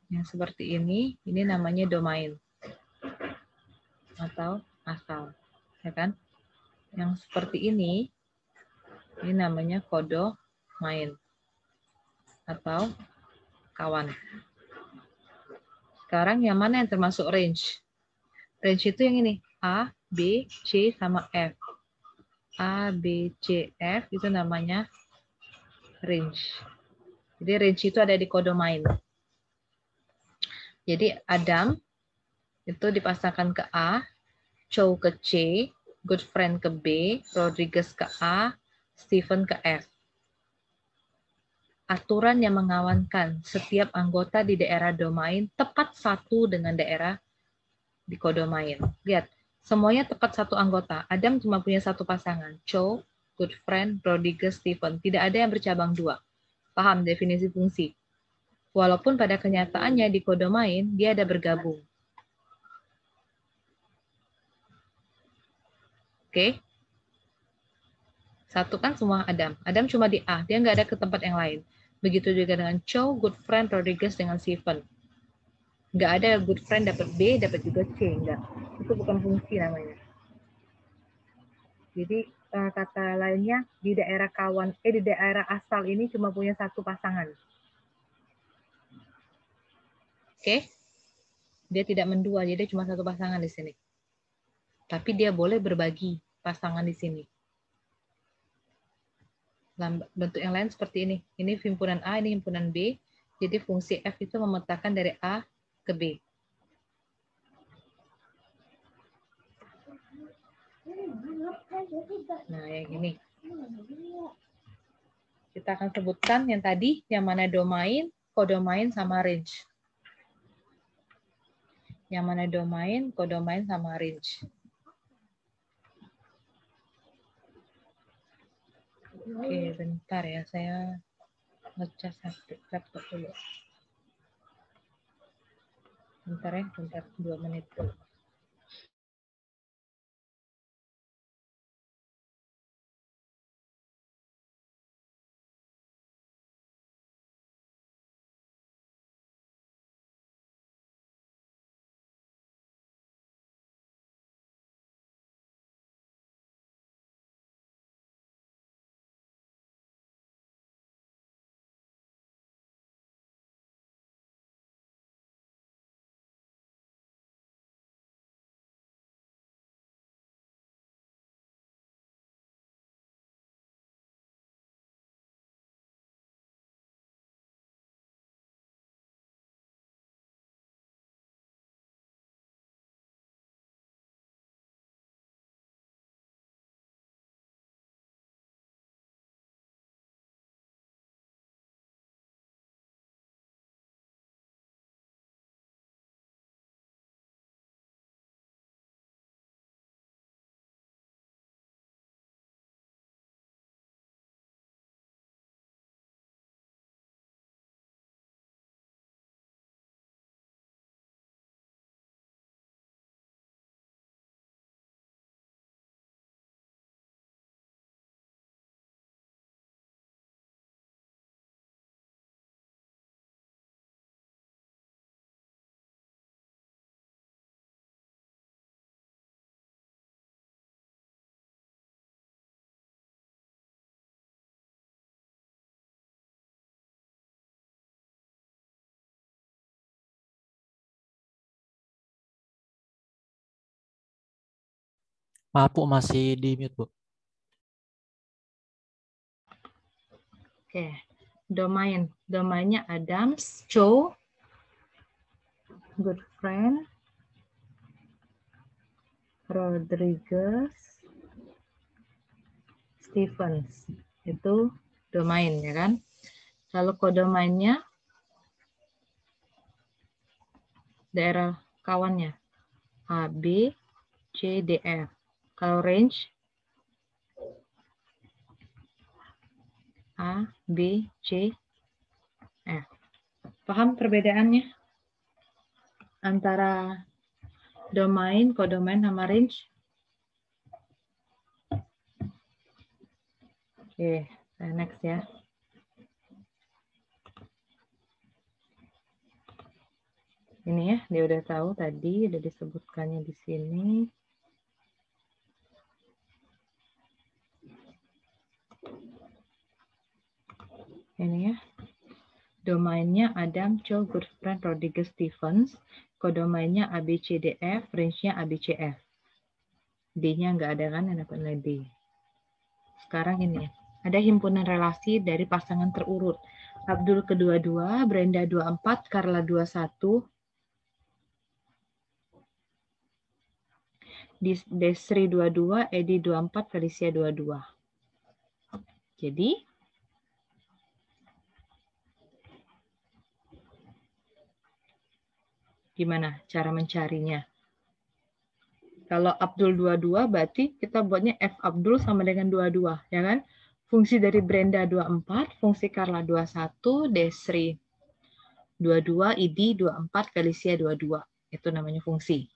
yang seperti ini namanya domain atau asal, ya kan? Yang seperti ini namanya kodomain atau kawan. Sekarang yang mana yang termasuk range? Range itu yang ini, A, B, C, sama F. A, B, C, F itu namanya range. Jadi range itu ada di kodomain. Jadi Adam itu dipasangkan ke A, Chow ke C, Goodfriend ke B, Rodriguez ke A, Stephen ke F. Aturan yang mengawankan setiap anggota di daerah domain tepat satu dengan daerah di kodomain. Lihat, semuanya tepat satu anggota. Adam cuma punya satu pasangan, Chow, Goodfriend, Rodriguez, Stephen. Tidak ada yang bercabang dua. Paham definisi fungsi? Walaupun pada kenyataannya di kodomain dia ada bergabung. Oke? Satu kan semua Adam. Adam cuma di A, dia nggak ada ke tempat yang lain. Begitu juga dengan Chow, Goodfriend, Rodriguez dengan Stephen. Nggak ada Goodfriend dapat B, dapat juga C. Nggak. Itu bukan fungsi namanya. Jadi kata lainnya di daerah di daerah asal ini cuma punya satu pasangan. Oke? Dia tidak mendua, jadi dia cuma satu pasangan di sini. Tapi dia boleh berbagi pasangan di sini. Bentuk yang lain seperti ini. Ini himpunan A, ini himpunan B. Jadi fungsi F itu memetakan dari A ke B. Nah, yang ini. Kita akan sebutkan yang tadi, yang mana domain, kodomain, sama range. Yang mana domain, kodomain, sama range. Oke, bentar ya, saya ngecas laptop dulu. Bentar ya, bentar, 2 menit dulu. Maaf Bu, masih di mute Bu. Oke, domain. Domainnya Adams, Chow, Goodfriend, Rodriguez, Stevens. Itu domain, ya kan? Lalu kodomainnya daerah kawannya A, B, C, D, F. Kalau range A, B, C, F. Paham perbedaannya antara domain, kodomain, sama range? Oke, next ya. Ini ya, dia udah tahu tadi, udah disebutkannya di sini. Ini ya. Domainnya Adam, Chow, Goodfriend, Rodriguez, Stevens. Kodomainnya ABCDF, range-nya ABCF. D-nya nggak ada kan, yang dapat nilai D. Sekarang ini, ada himpunan relasi dari pasangan terurut. Abdul ke-22, Brenda 24, Carla 21, Desri 22, Edi 24, Felicia 22. Jadi, gimana cara mencarinya? Kalau Abdul 22, berarti kita buatnya F Abdul sama dengan 22, ya kan? Fungsi dari Brenda 24, fungsi Carla 21, Desri 22, Idi 24, Felicia 22. Itu namanya fungsi.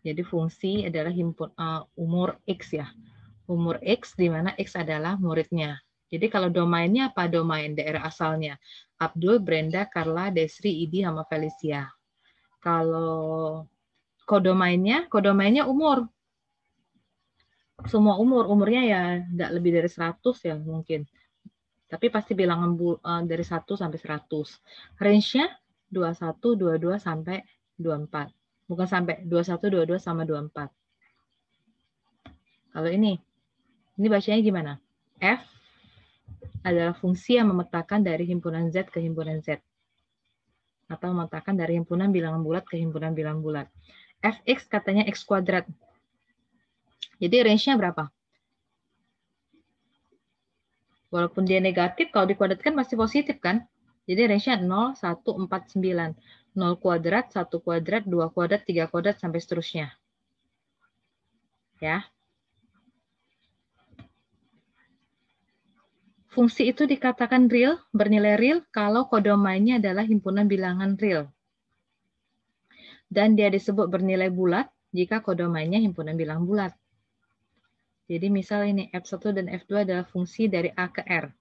Jadi fungsi adalah umur X ya. Umur X di mana X adalah muridnya. Jadi kalau domainnya apa? Domain daerah asalnya. Abdul, Brenda, Carla, Desri, Idi, sama Felicia. Kalau kodomainnya umur. Semua umurnya ya nggak lebih dari 100 ya mungkin. Tapi pasti bilangan dari 1 sampai 100. Range-nya 21, 22 sampai 24. Bukan sampai 21, 22 sama 24. Kalau ini bacanya gimana? F adalah fungsi yang memetakan dari himpunan Z ke himpunan Z. Atau memetakan dari himpunan bilangan bulat ke himpunan bilangan bulat. Fx katanya X kuadrat. Jadi range-nya berapa? Walaupun dia negatif, kalau dikuadratkan masih positif kan? Jadi range-nya 0, 1, 4, 9. 0 kuadrat, 1 kuadrat, 2 kuadrat, 3 kuadrat, sampai seterusnya. Ya. Fungsi itu dikatakan real, bernilai real, kalau kodomainnya adalah himpunan bilangan real. Dan dia disebut bernilai bulat jika kodomainnya himpunan bilangan bulat. Jadi misal ini F1 dan F2 adalah fungsi dari A ke R.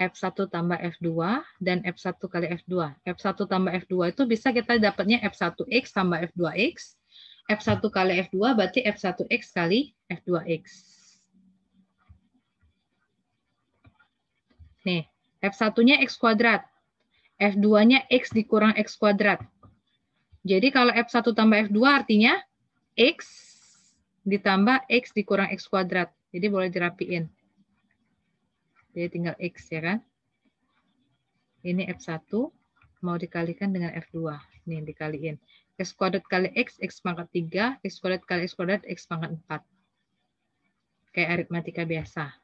F1 tambah F2 dan F1 kali F2. F1 tambah F2 itu bisa kita dapatnya F1X tambah F2X. F1 kali F2 berarti F1X kali F2X. Nih, F1-nya X kuadrat. F2-nya X dikurang X kuadrat. Jadi kalau F1 tambah F2 artinya X ditambah X dikurang X kuadrat. Jadi boleh dirapiin. Jadi tinggal X ya kan. Ini F1 mau dikalikan dengan F2. Nih dikaliin. X kuadrat kali X, X pangkat 3. X kuadrat kali X kuadrat, X pangkat 4. Kayak aritmatika biasa.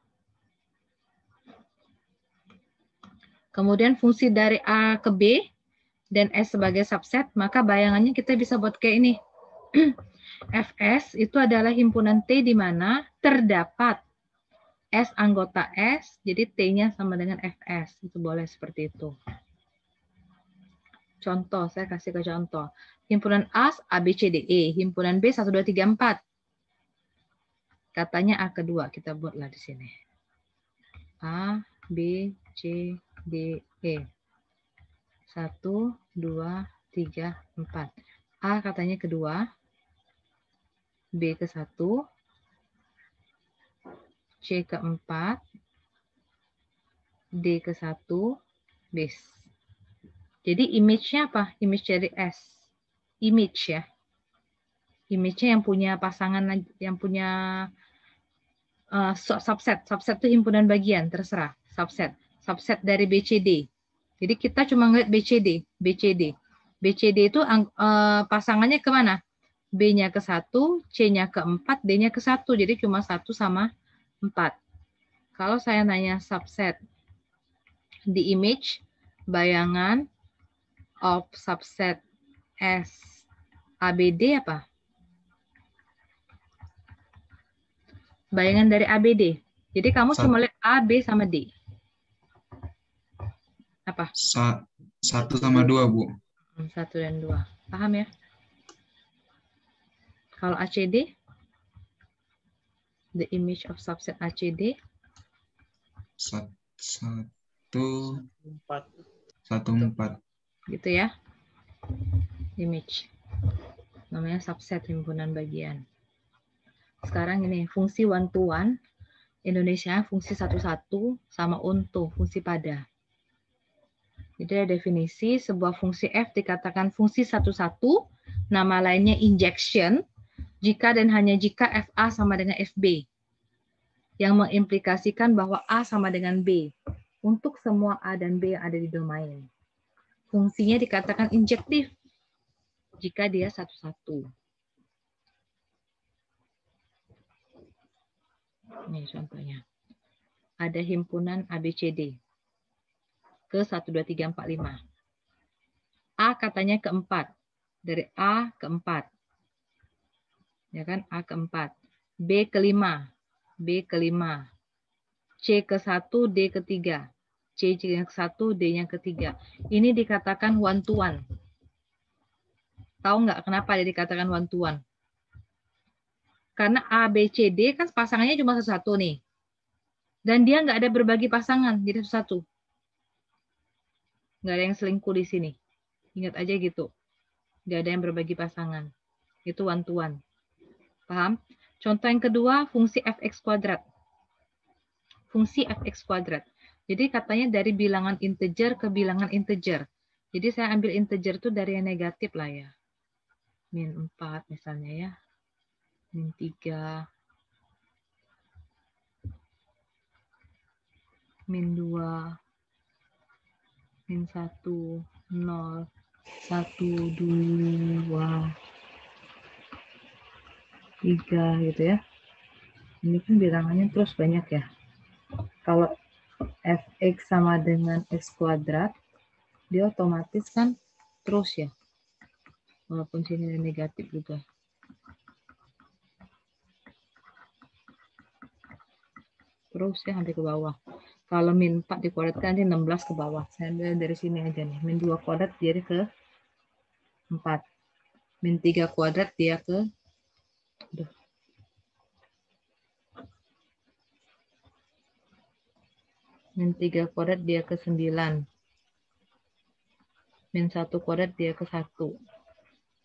Kemudian fungsi dari A ke B dan S sebagai subset, maka bayangannya kita bisa buat kayak ini. Fs itu adalah himpunan T di mana terdapat S anggota S, jadi T-nya sama dengan Fs. Itu boleh seperti itu. Contoh, saya kasih ke contoh. Himpunan A, A, B, C, D, E. Himpunan B, 1, 2, 3, 4. Katanya A kedua, kita buatlah di sini. A, B, C, D, E. 1, 2, 3, 4. A katanya kedua. B ke 1. C ke 4. D ke 1. Base. Jadi image-nya apa? Image dari S. Image ya. Image-nya yang punya pasangan, yang punya subset. Subset itu himpunan bagian, terserah. Subset. Subset dari BCD. Jadi kita cuma ngeliat BCD. BCD. BCD itu pasangannya kemana? B-nya ke 1, C-nya ke 4, D-nya ke 1. Jadi cuma 1 sama 4. Kalau saya nanya subset di image, bayangan of subset S ABD apa? Bayangan dari ABD. Jadi kamu cuma lihat A, B, sama D. Apa? 1 sama 2, Bu. 1 dan 2. Paham ya? Kalau ACD, the image of subset ACD. 1, 4. Gitu ya. Image. Namanya subset himpunan bagian. Sekarang ini fungsi one to one. Indonesia fungsi 1-1 sama untu, fungsi pada. Jadi ada definisi sebuah fungsi F dikatakan fungsi 1-1, nama lainnya injection. Jika dan hanya jika FA sama dengan FB, yang mengimplikasikan bahwa A sama dengan B untuk semua A dan B yang ada di domain. Fungsinya dikatakan injektif jika dia satu-satu. Ini contohnya. Ada himpunan ABCD ke 1, 2, 3, 4, 5. A katanya keempat. Dari A ke 4. Ya kan? A ke 4. B ke 5. B ke 5. C ke 1, D ke 3. C yang ke 1, D yang ketiga. Ini dikatakan one to one. Tahu nggak kenapa dia dikatakan one to one? Karena A, B, C, D kan pasangannya cuma satu nih. Dan dia nggak ada berbagi pasangan, jadi satu. Nggak ada yang selingkuh di sini. Ingat aja gitu. Nggak ada yang berbagi pasangan. Itu one to one. Paham? Contoh yang kedua, fungsi fx kuadrat. Fungsi fx kuadrat. Jadi katanya dari bilangan integer ke bilangan integer. Jadi saya ambil integer itu dari yang negatif lah ya. Min 4 misalnya ya. Min 3. Min 2. Min 1. 0. 1, 2. 3 gitu ya. Ini kan bilangannya terus banyak ya. Kalau fx sama dengan x kuadrat, dia otomatis kan terus ya. Walaupun sini ada negatif juga. Terus ya sampai ke bawah. Kalau min 4 dikuadratkan nanti 16 ke bawah. Saya ambil dari sini aja nih. Min 2 kuadrat jadi ke 4. Min 3 kuadrat dia ke Min 3 kuadrat dia ke 9. Min 1 kuadrat dia ke 1.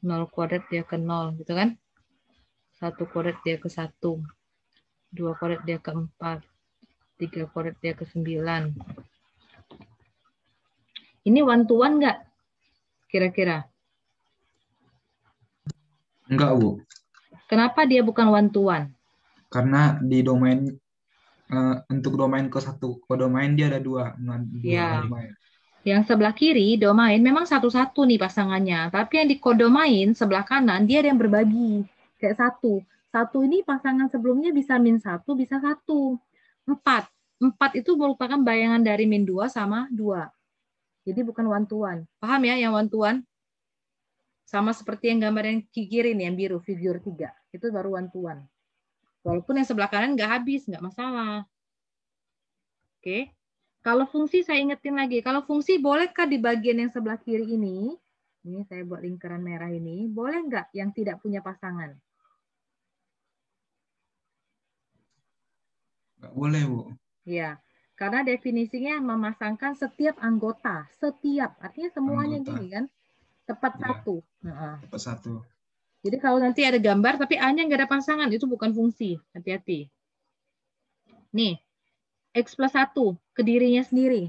0 kuadrat dia ke 0, gitu kan? 1 kuadrat dia ke 1. 2 kuadrat dia ke 4. 3 kuadrat dia ke 9. Ini one to one nggak? Kira-kira? Enggak, Bu. Kenapa dia bukan one to one? Karena di domain untuk domain ke domain dia ada dua Ya. domain. Yang sebelah kiri domain memang satu-satu nih pasangannya. Tapi yang di kodomain sebelah kanan dia ada yang berbagi. Kayak satu. Satu ini pasangan sebelumnya bisa min 1, bisa 1. 4. 4 itu merupakan bayangan dari min 2 sama 2. Jadi bukan one to one. Paham ya yang one to one? Sama seperti yang gambar yang kiri nih, yang biru, figure 3. Itu baru one to one. Walaupun yang sebelah kanan nggak habis, nggak masalah. Oke. Kalau fungsi saya ingetin lagi. Kalau fungsi bolehkah di bagian yang sebelah kiri ini saya buat lingkaran merah ini, boleh nggak yang tidak punya pasangan? Nggak boleh, Bu. Ya, karena definisinya memasangkan setiap anggota. Setiap, artinya semuanya Anggota. gini kan. Tepat Ya, satu. tepat satu. Jadi kalau nanti ada gambar tapi A-nya nggak ada pasangan, itu bukan fungsi. Hati-hati. Nih, X plus 1 ke dirinya sendiri.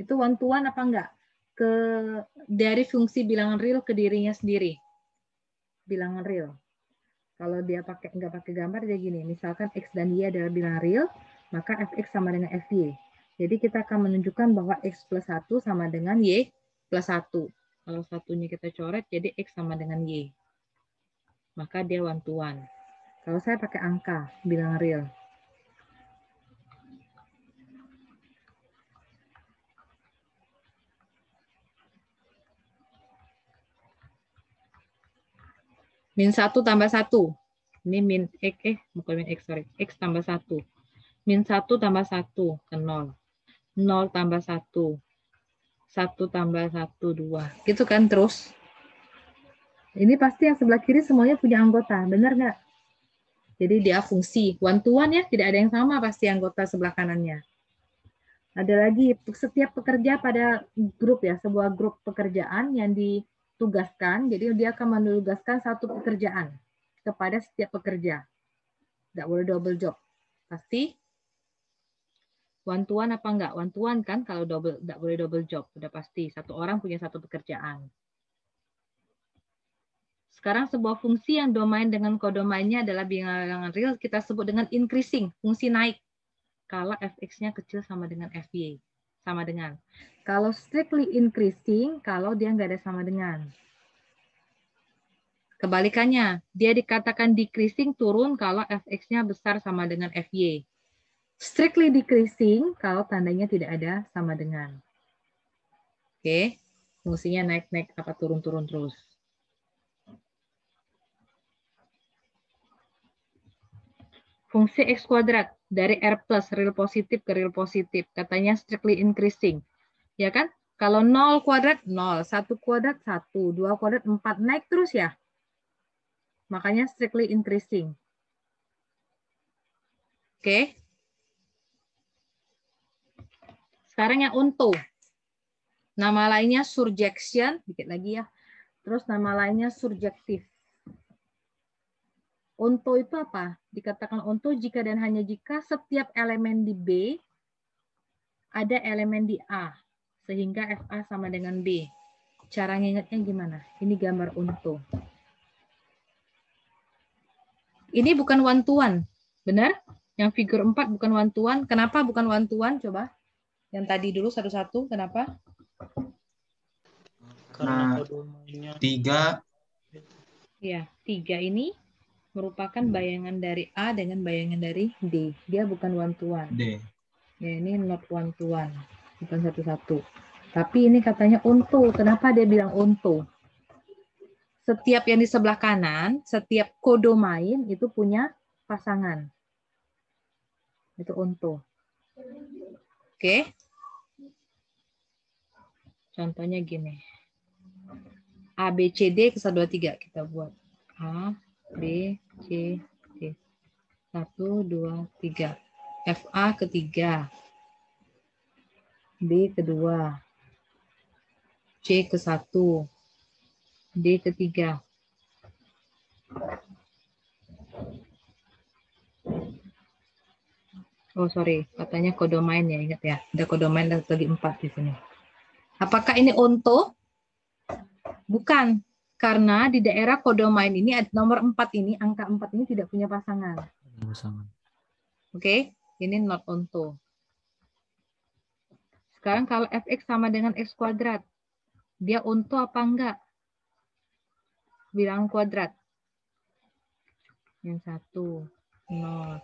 Itu one to one apa enggak? Dari fungsi bilangan real ke dirinya sendiri. Bilangan real. Kalau dia nggak pakai gambar, dia gini. Misalkan X dan Y adalah bilangan real, maka Fx sama dengan Fy. Jadi kita akan menunjukkan bahwa X plus 1 sama dengan Y plus 1. Kalau satunya kita coret, jadi X sama dengan Y. Maka dia one to one. Kalau saya pakai angka, bilangan real. Min 1 tambah 1. Ini min X, bukan min X, sorry. X tambah 1. Min 1 tambah 1 ke 0. 0 tambah 1. 1 tambah 1, 2. Gitu kan terus. Ini pasti yang sebelah kiri semuanya punya anggota. Benar nggak? Jadi dia fungsi. One to one ya, tidak ada yang sama pasti anggota sebelah kanannya. Ada lagi, setiap pekerja pada grup ya, sebuah grup pekerjaan yang ditugaskan, jadi dia akan menugaskan satu pekerjaan kepada setiap pekerja. Nggak boleh double job. Pasti one to one apa enggak? One to one kan kalau nggak boleh double job. Udah pasti, satu orang punya satu pekerjaan. Sekarang sebuah fungsi yang domain dengan kodomainnya adalah bilangan real kita sebut dengan increasing, fungsi naik. Kalau fx-nya kecil sama dengan fy, sama dengan. Kalau strictly increasing, kalau dia nggak ada sama dengan. Kebalikannya, dia dikatakan decreasing, turun kalau fx-nya besar sama dengan fy. Strictly decreasing, kalau tandanya tidak ada sama dengan. Oke, fungsinya naik-naik apa turun-turun terus. Fungsi x kuadrat dari r plus real positif ke real positif, katanya strictly increasing. Ya kan? Kalau 0 kuadrat 0, 1 kuadrat 1, 2 kuadrat 4, naik terus ya. Makanya strictly increasing. Oke. Sekarang yang onto. Nama lainnya surjection, dikit lagi ya. Terus nama lainnya surjektif. Onto itu apa? Dikatakan onto jika dan hanya jika setiap elemen di B ada elemen di A. Sehingga FA sama dengan B. Cara ngingetnya gimana? Ini gambar onto. Ini bukan one to one. Benar? Yang figur 4 bukan one to one. Kenapa bukan one to one? Coba. Yang tadi dulu satu-satu. Kenapa? Karena Nah, kodomainya 3 Ya, 3 ini merupakan bayangan dari A dengan bayangan dari D. Dia bukan one to one. D. Ya, ini not one to one. Bukan satu-satu. Tapi ini katanya onto. Kenapa dia bilang onto? Setiap yang di sebelah kanan, setiap kodomain itu punya pasangan. Itu onto. Oke. Contohnya gini. A, B, C, D, ke 1, 2, 3. Kita buat. A, B, C, D. 1, 2, 3. FA ketiga. B kedua. C ke 1. D ketiga. Oh, sorry. Katanya kodomain ya. Ingat ya. Ada kodomain lagi 4 di sini. Apakah ini onto? Bukan. Karena di daerah kodomain ini nomor 4 ini, angka 4 ini tidak punya pasangan. Oke, ini not onto. Sekarang kalau fx sama dengan x kuadrat, dia onto apa enggak? Bilangan kuadrat. Yang 1, 0,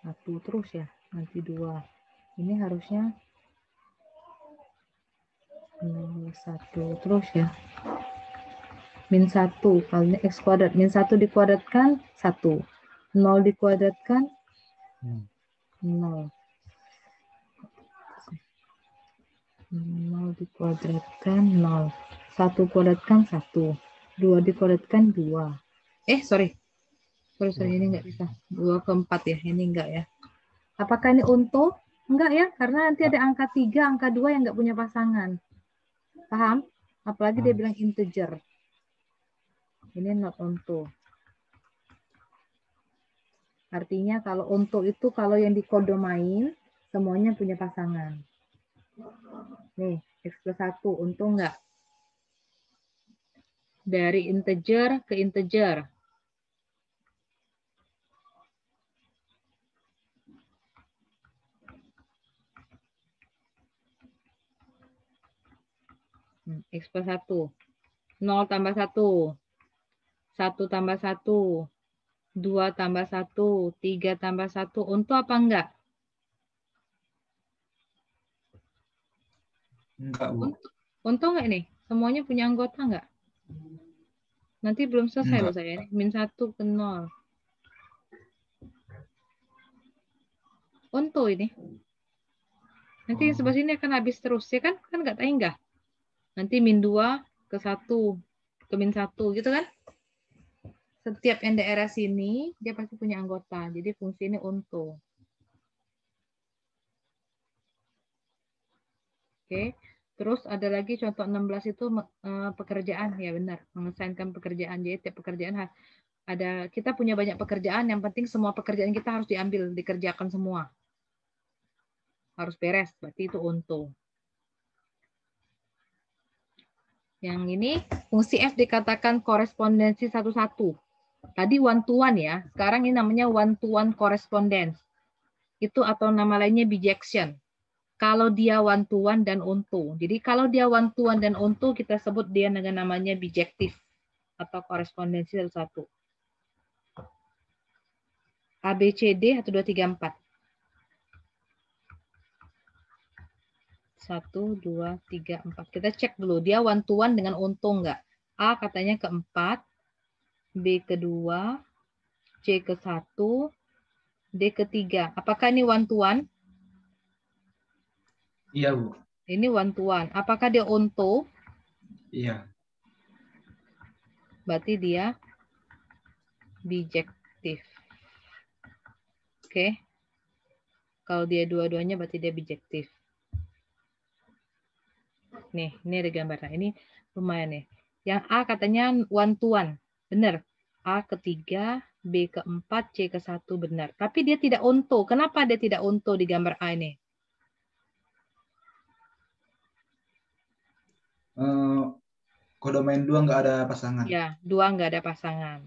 1 terus ya, nanti 2. Ini harusnya 0, 1 terus ya. Min 1, kalau ini x kuadrat. Min 1 dikuadratkan 1. 0 dikuadratkan 0. 0 dikuadratkan 0. 1 kuadratkan 1. 2 dikuadratkan 2. Sorry. Sorry, ini nggak bisa. 2 ke 4 ya, ini enggak ya. Apakah ini onto? Enggak ya, karena nanti ada angka 3, angka 2 yang nggak punya pasangan. Paham? Apalagi dia bilang integer. Ini not onto. Artinya kalau onto itu kalau yang di kodomain, semuanya punya pasangan. Nih, x plus 1, onto enggak? Dari integer ke integer. X plus 1. 0 tambah 1. 1 tambah 1. 2 tambah 1. 3 tambah 1. Onto apa enggak? Enggak, Bu. Onto enggak nih? Semuanya punya anggota enggak? Nanti belum selesai loh saya. Min 1 ke 0. Onto ini. Nanti yang sebelah sini akan habis terus. Ya kan? Kan enggak enggak. Nanti min 2 ke 1. Ke min 1 gitu kan? Setiap yang daerah sini, dia pasti punya anggota. Jadi fungsi ini onto. Oke. Terus ada lagi contoh 16 itu pekerjaan. Ya benar. Mengesainkan pekerjaan. Jadi tiap pekerjaan ada, kita punya banyak pekerjaan. Yang penting semua pekerjaan kita harus diambil, dikerjakan semua. Harus beres. Berarti itu onto. Yang ini fungsi F dikatakan korespondensi satu-satu. Tadi one to one ya. Sekarang ini namanya one to one correspondence. Itu atau nama lainnya bijection. Kalau dia one to one dan onto. Jadi kalau dia one to one dan onto kita sebut dia dengan namanya bijektif atau korespondensi satu-satu. A, B, C, D, 1, 2, 3, 4. 1, 2, 3, 4. Kita cek dulu, dia one to one dengan untung nggak? A katanya ke-4, B ke-2, C ke-1, D ke-3. Apakah ini one to one? Iya, Bu. Ini one to one. Apakah dia onto? Iya. Berarti dia bijektif. Oke. Kalau dia dua-duanya berarti dia bijektif. Nih, ini ada gambarnya. Ini lumayan nih. Yang A katanya one to one. Benar. A ke-3, B ke-4, C ke-1 benar. Tapi dia tidak onto. Kenapa dia tidak onto di gambar A ini? Kodomain 2 nggak ada pasangan. Ya, 2 nggak ada pasangan.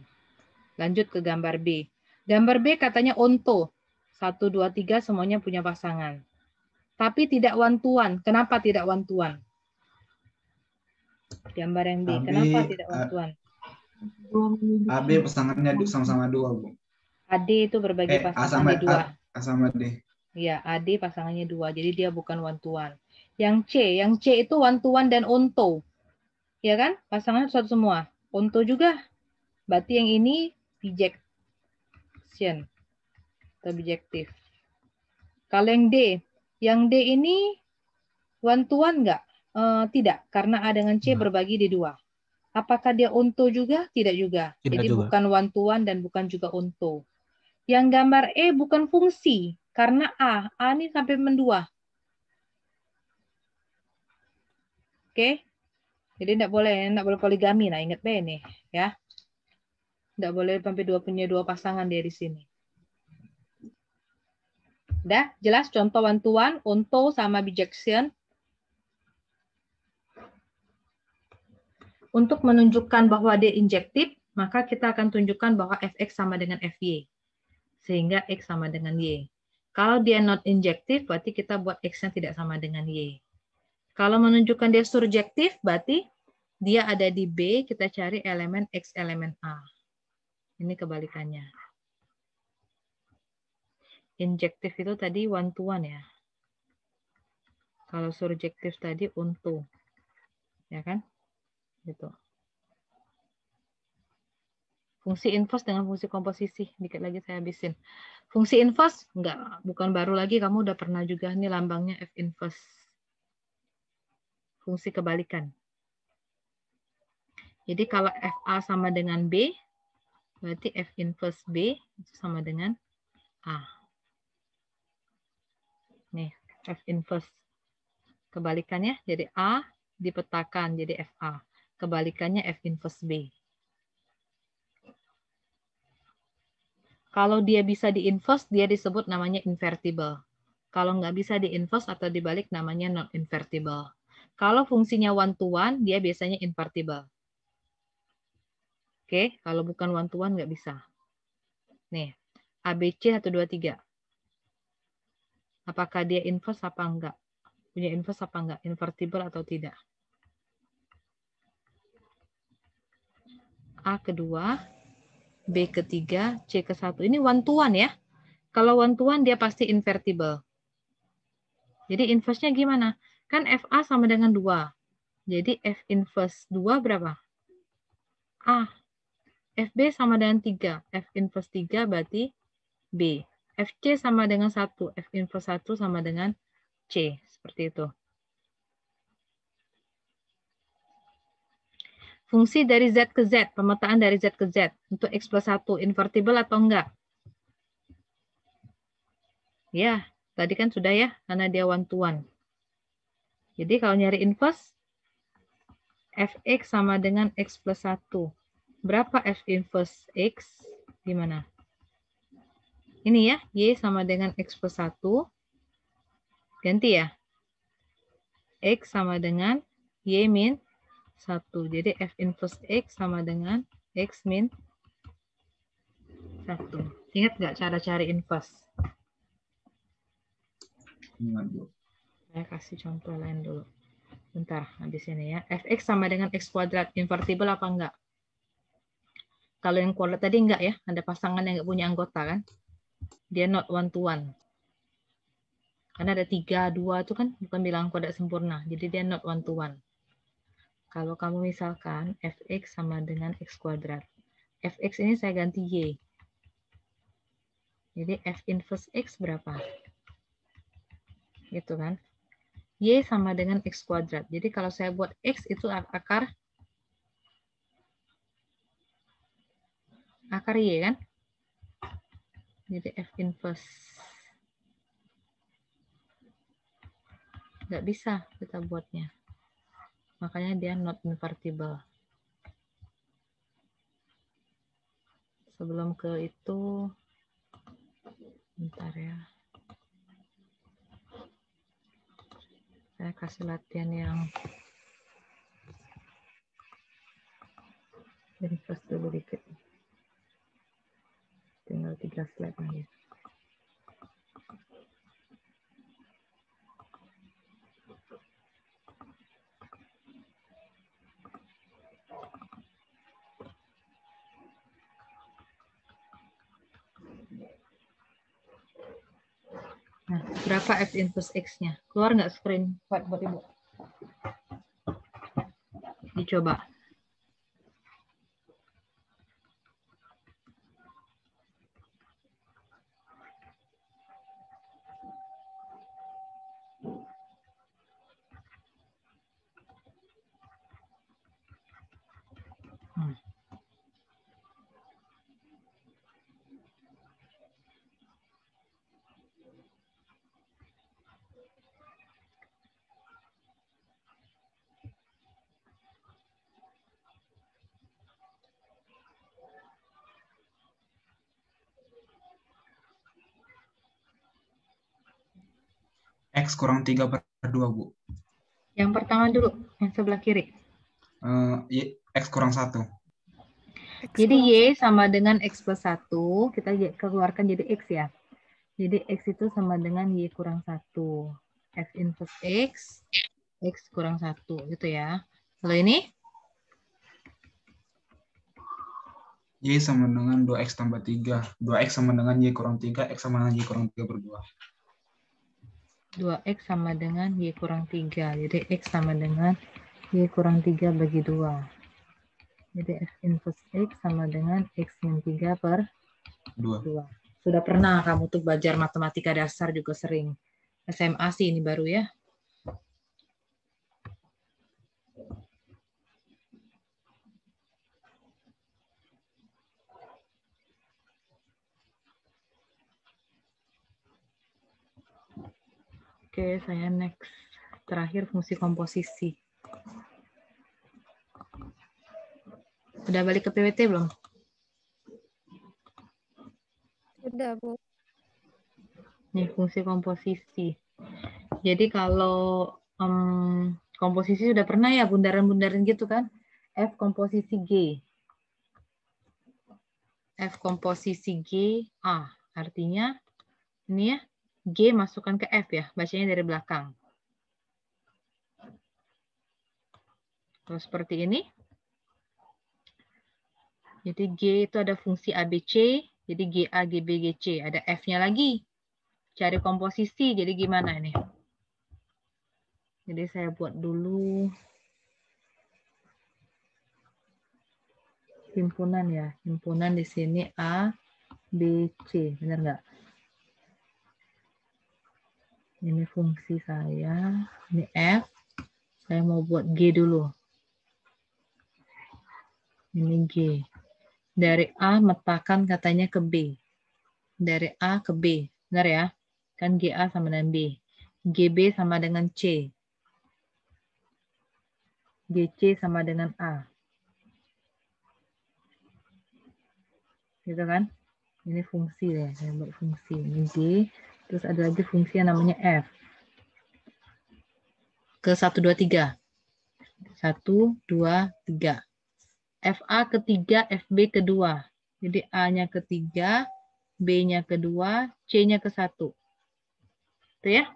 Lanjut ke gambar B. Gambar B katanya onto. 1, 2, 3 semuanya punya pasangan. Tapi tidak one to one. Kenapa tidak one to one? Gambar yang B. Kenapa tidak one to one? AB pasangannya sama-sama 2, Bu. AD itu berbagi pasangan di 2. A sama D. Ya, AD pasangannya 2. Jadi dia bukan one to one. Yang C itu one to one dan onto. Ya kan? Pasangannya satu semua. Onto juga. Berarti yang ini bijection atau bijektif. Kalau yang D ini one to one enggak? Tidak, karena A dengan C berbagi di 2. Apakah dia onto juga? Tidak juga. Tidak Jadi juga. bukan one to one dan bukan juga onto. Yang gambar E bukan fungsi, karena A ini sampai mendua. Oke? Jadi enggak boleh poligami. Nah, ingat B nih, ya. Enggak boleh sampai punya 2 pasangan dia di sini. Udah jelas contoh one to one, onto sama bijection. Untuk menunjukkan bahwa dia injektif, maka kita akan tunjukkan bahwa Fx sama dengan Fy. Sehingga X sama dengan Y. Kalau dia not injektif, berarti kita buat X-nya tidak sama dengan Y. Kalau menunjukkan dia surjektif, berarti dia ada di B, kita cari elemen X elemen A. Ini kebalikannya. Injektif itu tadi one to one ya. Kalau surjektif tadi onto. Ya kan? Gitu. Fungsi inverse dengan fungsi komposisi. Dikit lagi saya habisin. Fungsi inverse, enggak, bukan baru lagi. Kamu udah pernah juga. Ini lambangnya F inverse. Fungsi kebalikan. Jadi kalau FA sama dengan B, berarti F inverse B itu sama dengan A. Nih, F inverse. Kebalikannya jadi A dipetakan jadi FA. Kebalikannya F inverse B. Kalau dia bisa di-inverse, dia disebut namanya invertible. Kalau nggak bisa di-inverse atau dibalik, namanya non-invertible. Kalau fungsinya one-to-one, dia biasanya invertible. Oke, kalau bukan one-to-one nggak bisa. Nih, ABC 1, 2, 3. Apakah dia inverse apa enggak? Punya inverse apa enggak? Invertible atau tidak? A kedua, B ketiga, C ke-1. Ini one-to-one ya. Kalau one-to-one dia pasti invertible. Jadi inverse-nya gimana? Kan FA sama dengan 2. Jadi F inverse 2 berapa? A. FB sama dengan 3. F inverse 3 berarti B. FC sama dengan 1. F inverse 1 sama dengan C. Seperti itu. Fungsi dari Z ke Z. Pemetaan dari Z ke Z. Untuk X plus 1. Invertible atau enggak? Ya, tadi kan sudah ya. Karena dia one-to-one. Jadi kalau nyari inverse, Fx sama dengan X plus 1. Berapa F inverse X? Gimana? Ini ya, Y sama dengan X plus 1. Ganti ya. X sama dengan Y min 1. Jadi F inverse X sama dengan X min 1. Ingat nggak cara cari inverse? Ingat, Bu. Saya kasih contoh lain dulu. Bentar, habis ini ya. Fx sama dengan X kuadrat. Invertible apa enggak? Kalau yang kuadrat tadi enggak ya. Ada pasangan yang enggak punya anggota kan? Dia not one to one. Karena ada 3, 2 itu kan bukan bilangan kuadrat sempurna. Jadi dia not one to one. Kalau kamu misalkan Fx sama dengan X kuadrat. Fx ini saya ganti Y. Jadi F inverse X berapa? Gitu kan? Y sama dengan X kuadrat. Jadi kalau saya buat X itu akar Y kan? Jadi F inverse. Nggak bisa kita buatnya. Makanya dia not invertible. Sebelum ke itu, bentar ya. Saya kasih latihan yang inverse dulu dikit. Tinggal 3 slide lagi. Nah, berapa F inverse X-nya? Keluar nggak screen buat Ibu? Dicoba. X kurang 3/2, Bu. Yang pertama dulu, yang sebelah kiri. X kurang 1. Jadi Y sama dengan X plus 1, kita keluarkan jadi X ya. Jadi X itu sama dengan Y kurang 1. F inverse X, X kurang 1, gitu ya. Kalau ini? Y sama dengan 2X tambah 3. 2X sama dengan Y kurang 3, X sama dengan Y kurang 3/2. 2X sama dengan Y kurang 3. Jadi X sama dengan Y kurang 3 bagi 2. Jadi F inverse X sama dengan X min 3/2. Sudah pernah kamu tuh belajar matematika dasar juga sering. SMA sih ini baru ya. Oke, saya next. Terakhir fungsi komposisi. Udah balik ke PWT belum? Sudah, Bu. Nih, fungsi komposisi. Jadi kalau komposisi sudah pernah ya bundaran-bundaran gitu kan? F komposisi G. F komposisi G A. Artinya ini ya, G masukkan ke F ya, bacanya dari belakang. Terus seperti ini. Jadi G itu ada fungsi ABC, jadi GA, GB, GC. Ada F-nya lagi. Cari komposisi, jadi gimana ini? Jadi saya buat dulu himpunan ya. Himpunan di sini A, B, C. Benar nggak? Ini fungsi saya. Ini F. Saya mau buat G dulu. Ini G. Dari A metakan katanya ke B. Dari A ke B. Benar ya? Kan GA sama dengan B. GB sama dengan C. GC sama dengan A. Gitu kan? Ini fungsi ya. Saya buat fungsi. Ini G. Terus ada lagi fungsi yang namanya F. Ke 1, 2, 3. 1, 2, 3. FA ketiga, FB kedua. Jadi A-nya ketiga, B-nya kedua, C-nya ke 1. Itu ya.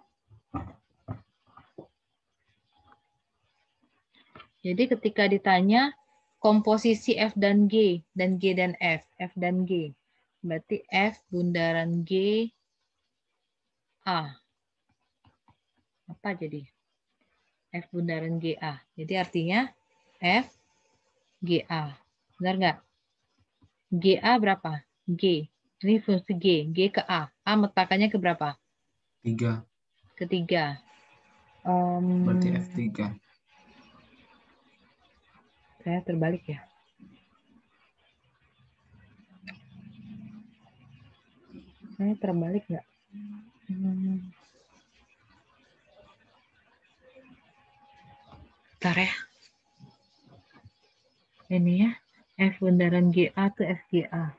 Jadi ketika ditanya komposisi F dan G dan F dan G. Berarti F bundaran G A. Apa jadi? F bundaran GA. Jadi artinya F GA. Benar nggak? GA berapa? G. Ini fungsi G. G ke A. A metakannya ke berapa? 3. Ketiga. Berarti F3. Saya terbalik ya. Saya terbalik nggak? Bentar ya. Ini ya. F bundaran GA tuh FGA.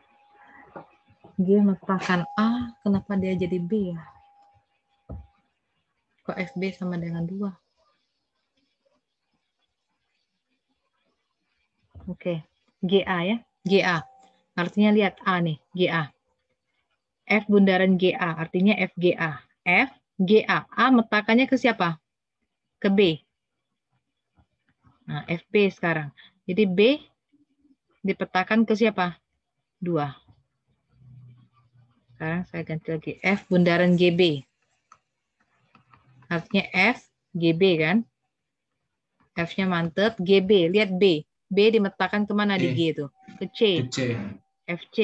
G metakan A, kenapa dia jadi B ya? Kok FB sama dengan 2? Oke. GA ya. GA. Artinya lihat A nih. GA. F bundaran GA. Artinya FGA. F, GA. A metakannya ke siapa? Ke B. Nah, FB sekarang. Jadi B dipetakan ke siapa? 2. Sekarang saya ganti lagi. F bundaran GB. Artinya F, GB kan? F-nya mantep. GB. Lihat B. B dimetakan kemana di G itu? Ke C. Ke C. FC.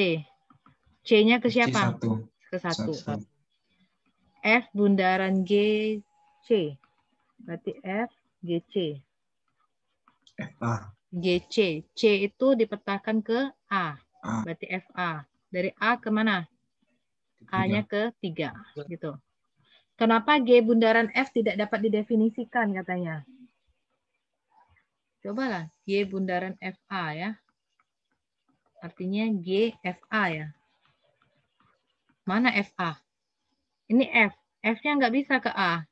C-nya ke FC siapa? 1. Ke 1. 1. F bundaran GC. Berarti F, GC. FA. GC. C itu dipetakan ke A. A. Berarti FA. Dari A ke mana? A-nya ke 3. Gitu. Kenapa G bundaran F tidak dapat didefinisikan katanya? Cobalah. G bundaran FA ya. Artinya G FA ya. Mana FA? Ini F. F-nya nggak bisa ke A.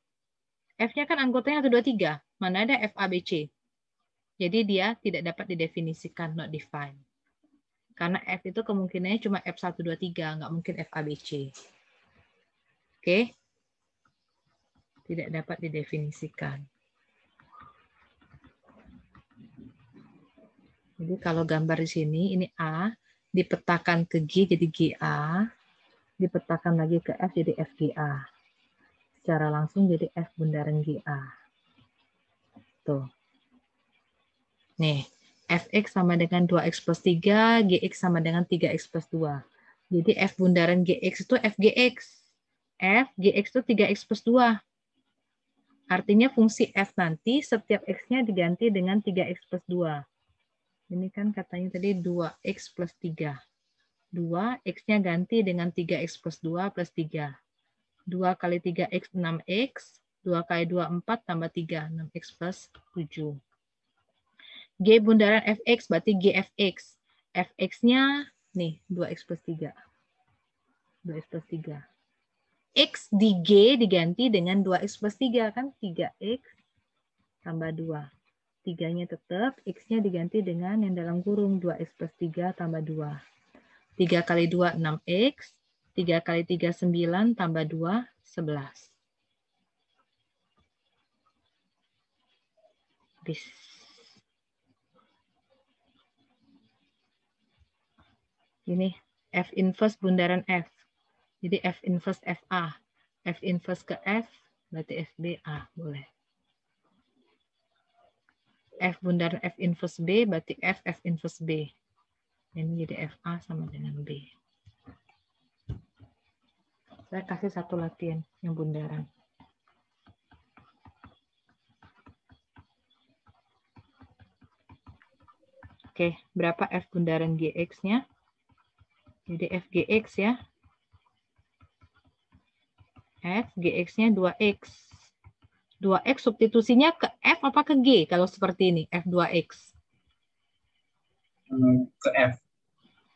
F-nya kan anggotanya 1, 2, 3. Mana ada FABC? Jadi dia tidak dapat didefinisikan, not defined. Karena F itu kemungkinannya cuma F1, 2, 3. Nggak mungkin FABC. Oke? Tidak dapat didefinisikan. Jadi kalau gambar di sini, ini A, dipetakan ke G jadi GA, dipetakan lagi ke F jadi FGA. Secara langsung jadi F bundaran GA. Tuh. Nih, Fx sama dengan 2x plus 3, Gx sama dengan 3x plus 2. Jadi F bundaran Gx itu FGX. F, Gx itu 3x plus 2. Artinya fungsi F nanti setiap x-nya diganti dengan 3x plus 2. Ini kan katanya tadi 2x plus 3. 2, x-nya ganti dengan 3x plus 2 plus 3. 2 kali 3x, 6x. 2 kali 2, 4 tambah 3. 6x plus 7. G bundaran fx berarti gfx. Fx-nya nih 2x plus 3. 2x plus 3. X di G diganti dengan 2x plus 3. Kan 3x tambah 2. 3-nya tetap, X-nya diganti dengan yang dalam kurung 2x plus 3 tambah 2. 3 kali 2, 6x. 3 kali 3, 9 tambah 2, 11. Habis. Ini F inverse bundaran F. Jadi F inverse FA. F inverse ke F, berarti FBA. Boleh. F bundaran F inverse B, berarti F inverse B. Ini jadi FA sama dengan B. Saya kasih satu latihan yang bundaran. Oke, berapa F bundaran GX-nya? Jadi FGX ya. F, GX-nya 2X. 2X substitusinya ke F apa ke G kalau seperti ini, F2X? Ke F.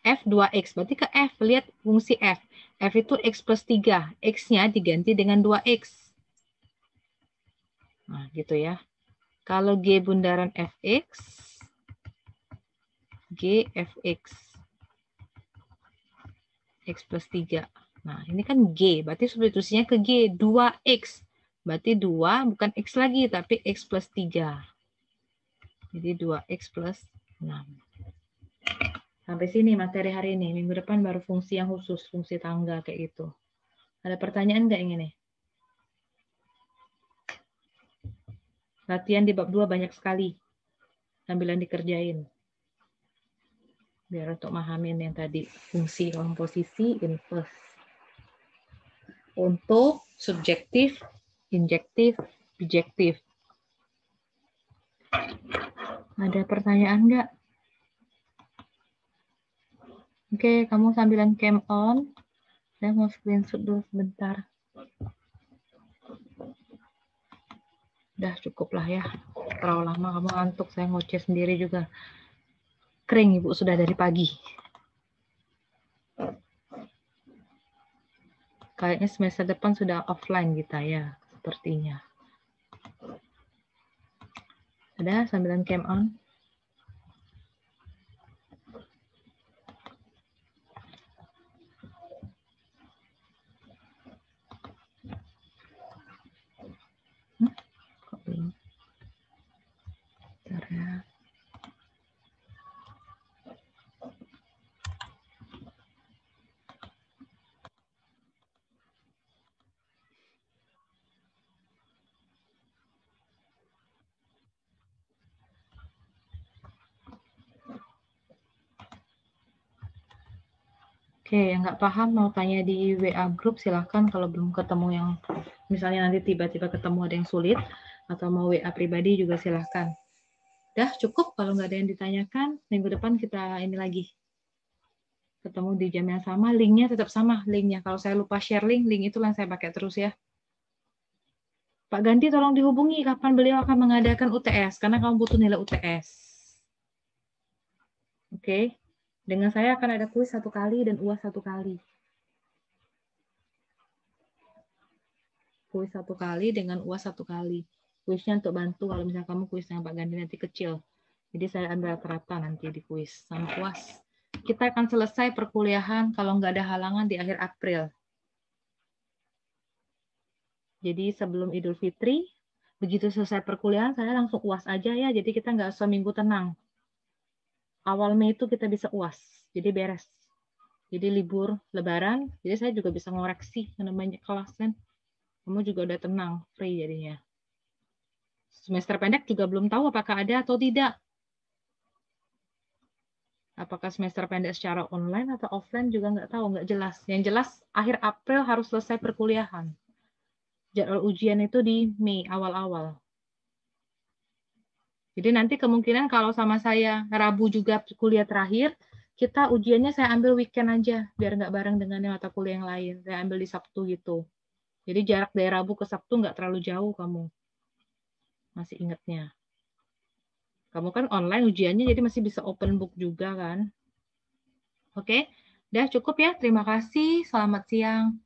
F2X, berarti ke F. Lihat fungsi F. F itu X plus 3. X-nya diganti dengan 2X. Nah, gitu ya. Kalau G bundaran Fx, G Fx. X plus 3. Nah, ini kan G, berarti substitusinya ke G, 2X. Berarti 2 bukan X lagi, tapi X plus 3. Jadi 2X plus 6. Sampai sini materi hari ini. Minggu depan baru fungsi yang khusus, fungsi tangga kayak gitu. Ada pertanyaan nggak yang ini? Latihan di bab 2 banyak sekali. Sambilan dikerjain. Biar untuk mahamin yang tadi. Fungsi komposisi, inverse. Untuk subjektif, injektif, bijektif. Ada pertanyaan nggak? Oke, kamu sambilan cam on. Saya mau screenshot dulu sebentar. Udah cukup lah ya. Terlalu lama kamu ngantuk, saya ngoceh sendiri juga. Kering Ibu sudah dari pagi. Kayaknya semester depan sudah offline kita ya, sepertinya. Ada sambilan cam on. Kok belum? Bentar ya. Oke, yang nggak paham mau tanya di WA group silahkan. Kalau belum ketemu yang misalnya nanti tiba-tiba ketemu ada yang sulit atau mau WA pribadi juga silahkan. Udah cukup kalau nggak ada yang ditanyakan. Minggu depan kita ini lagi ketemu di jam yang sama. Linknya tetap sama linknya. Kalau saya lupa share link itu yang saya pakai terus ya. Pak Ganti tolong dihubungi kapan beliau akan mengadakan UTS karena kamu butuh nilai UTS. Oke. Dengan saya akan ada kuis 1 kali dan UAS 1 kali. Kuis 1 kali dengan UAS 1 kali. Kuisnya untuk bantu kalau misalnya kamu kuis dengan Pak Gandhi nanti kecil. Jadi saya ambil rata-rata nanti di kuis sama UAS. Kita akan selesai perkuliahan kalau nggak ada halangan di akhir April. Jadi sebelum Idul Fitri, begitu selesai perkuliahan saya langsung UAS aja ya. Jadi kita nggak seminggu tenang. Awal Mei itu kita bisa UAS. Jadi beres. Jadi libur Lebaran, jadi saya juga bisa ngoreksi namanya kelas kan. Kamu juga udah tenang, free jadinya. Semester pendek juga belum tahu apakah ada atau tidak. Apakah semester pendek secara online atau offline juga nggak tahu, nggak jelas. Yang jelas akhir April harus selesai perkuliahan. Jadwal ujian itu di Mei awal-awal. Jadi nanti kemungkinan kalau sama saya Rabu juga kuliah terakhir, kita ujiannya saya ambil weekend aja, biar nggak bareng dengan mata kuliah yang lain. Saya ambil di Sabtu gitu. Jadi jarak dari Rabu ke Sabtu nggak terlalu jauh kamu. Masih ingatnya. Kamu kan online ujiannya, jadi masih bisa open book juga kan. Oke, udah cukup ya. Terima kasih. Selamat siang.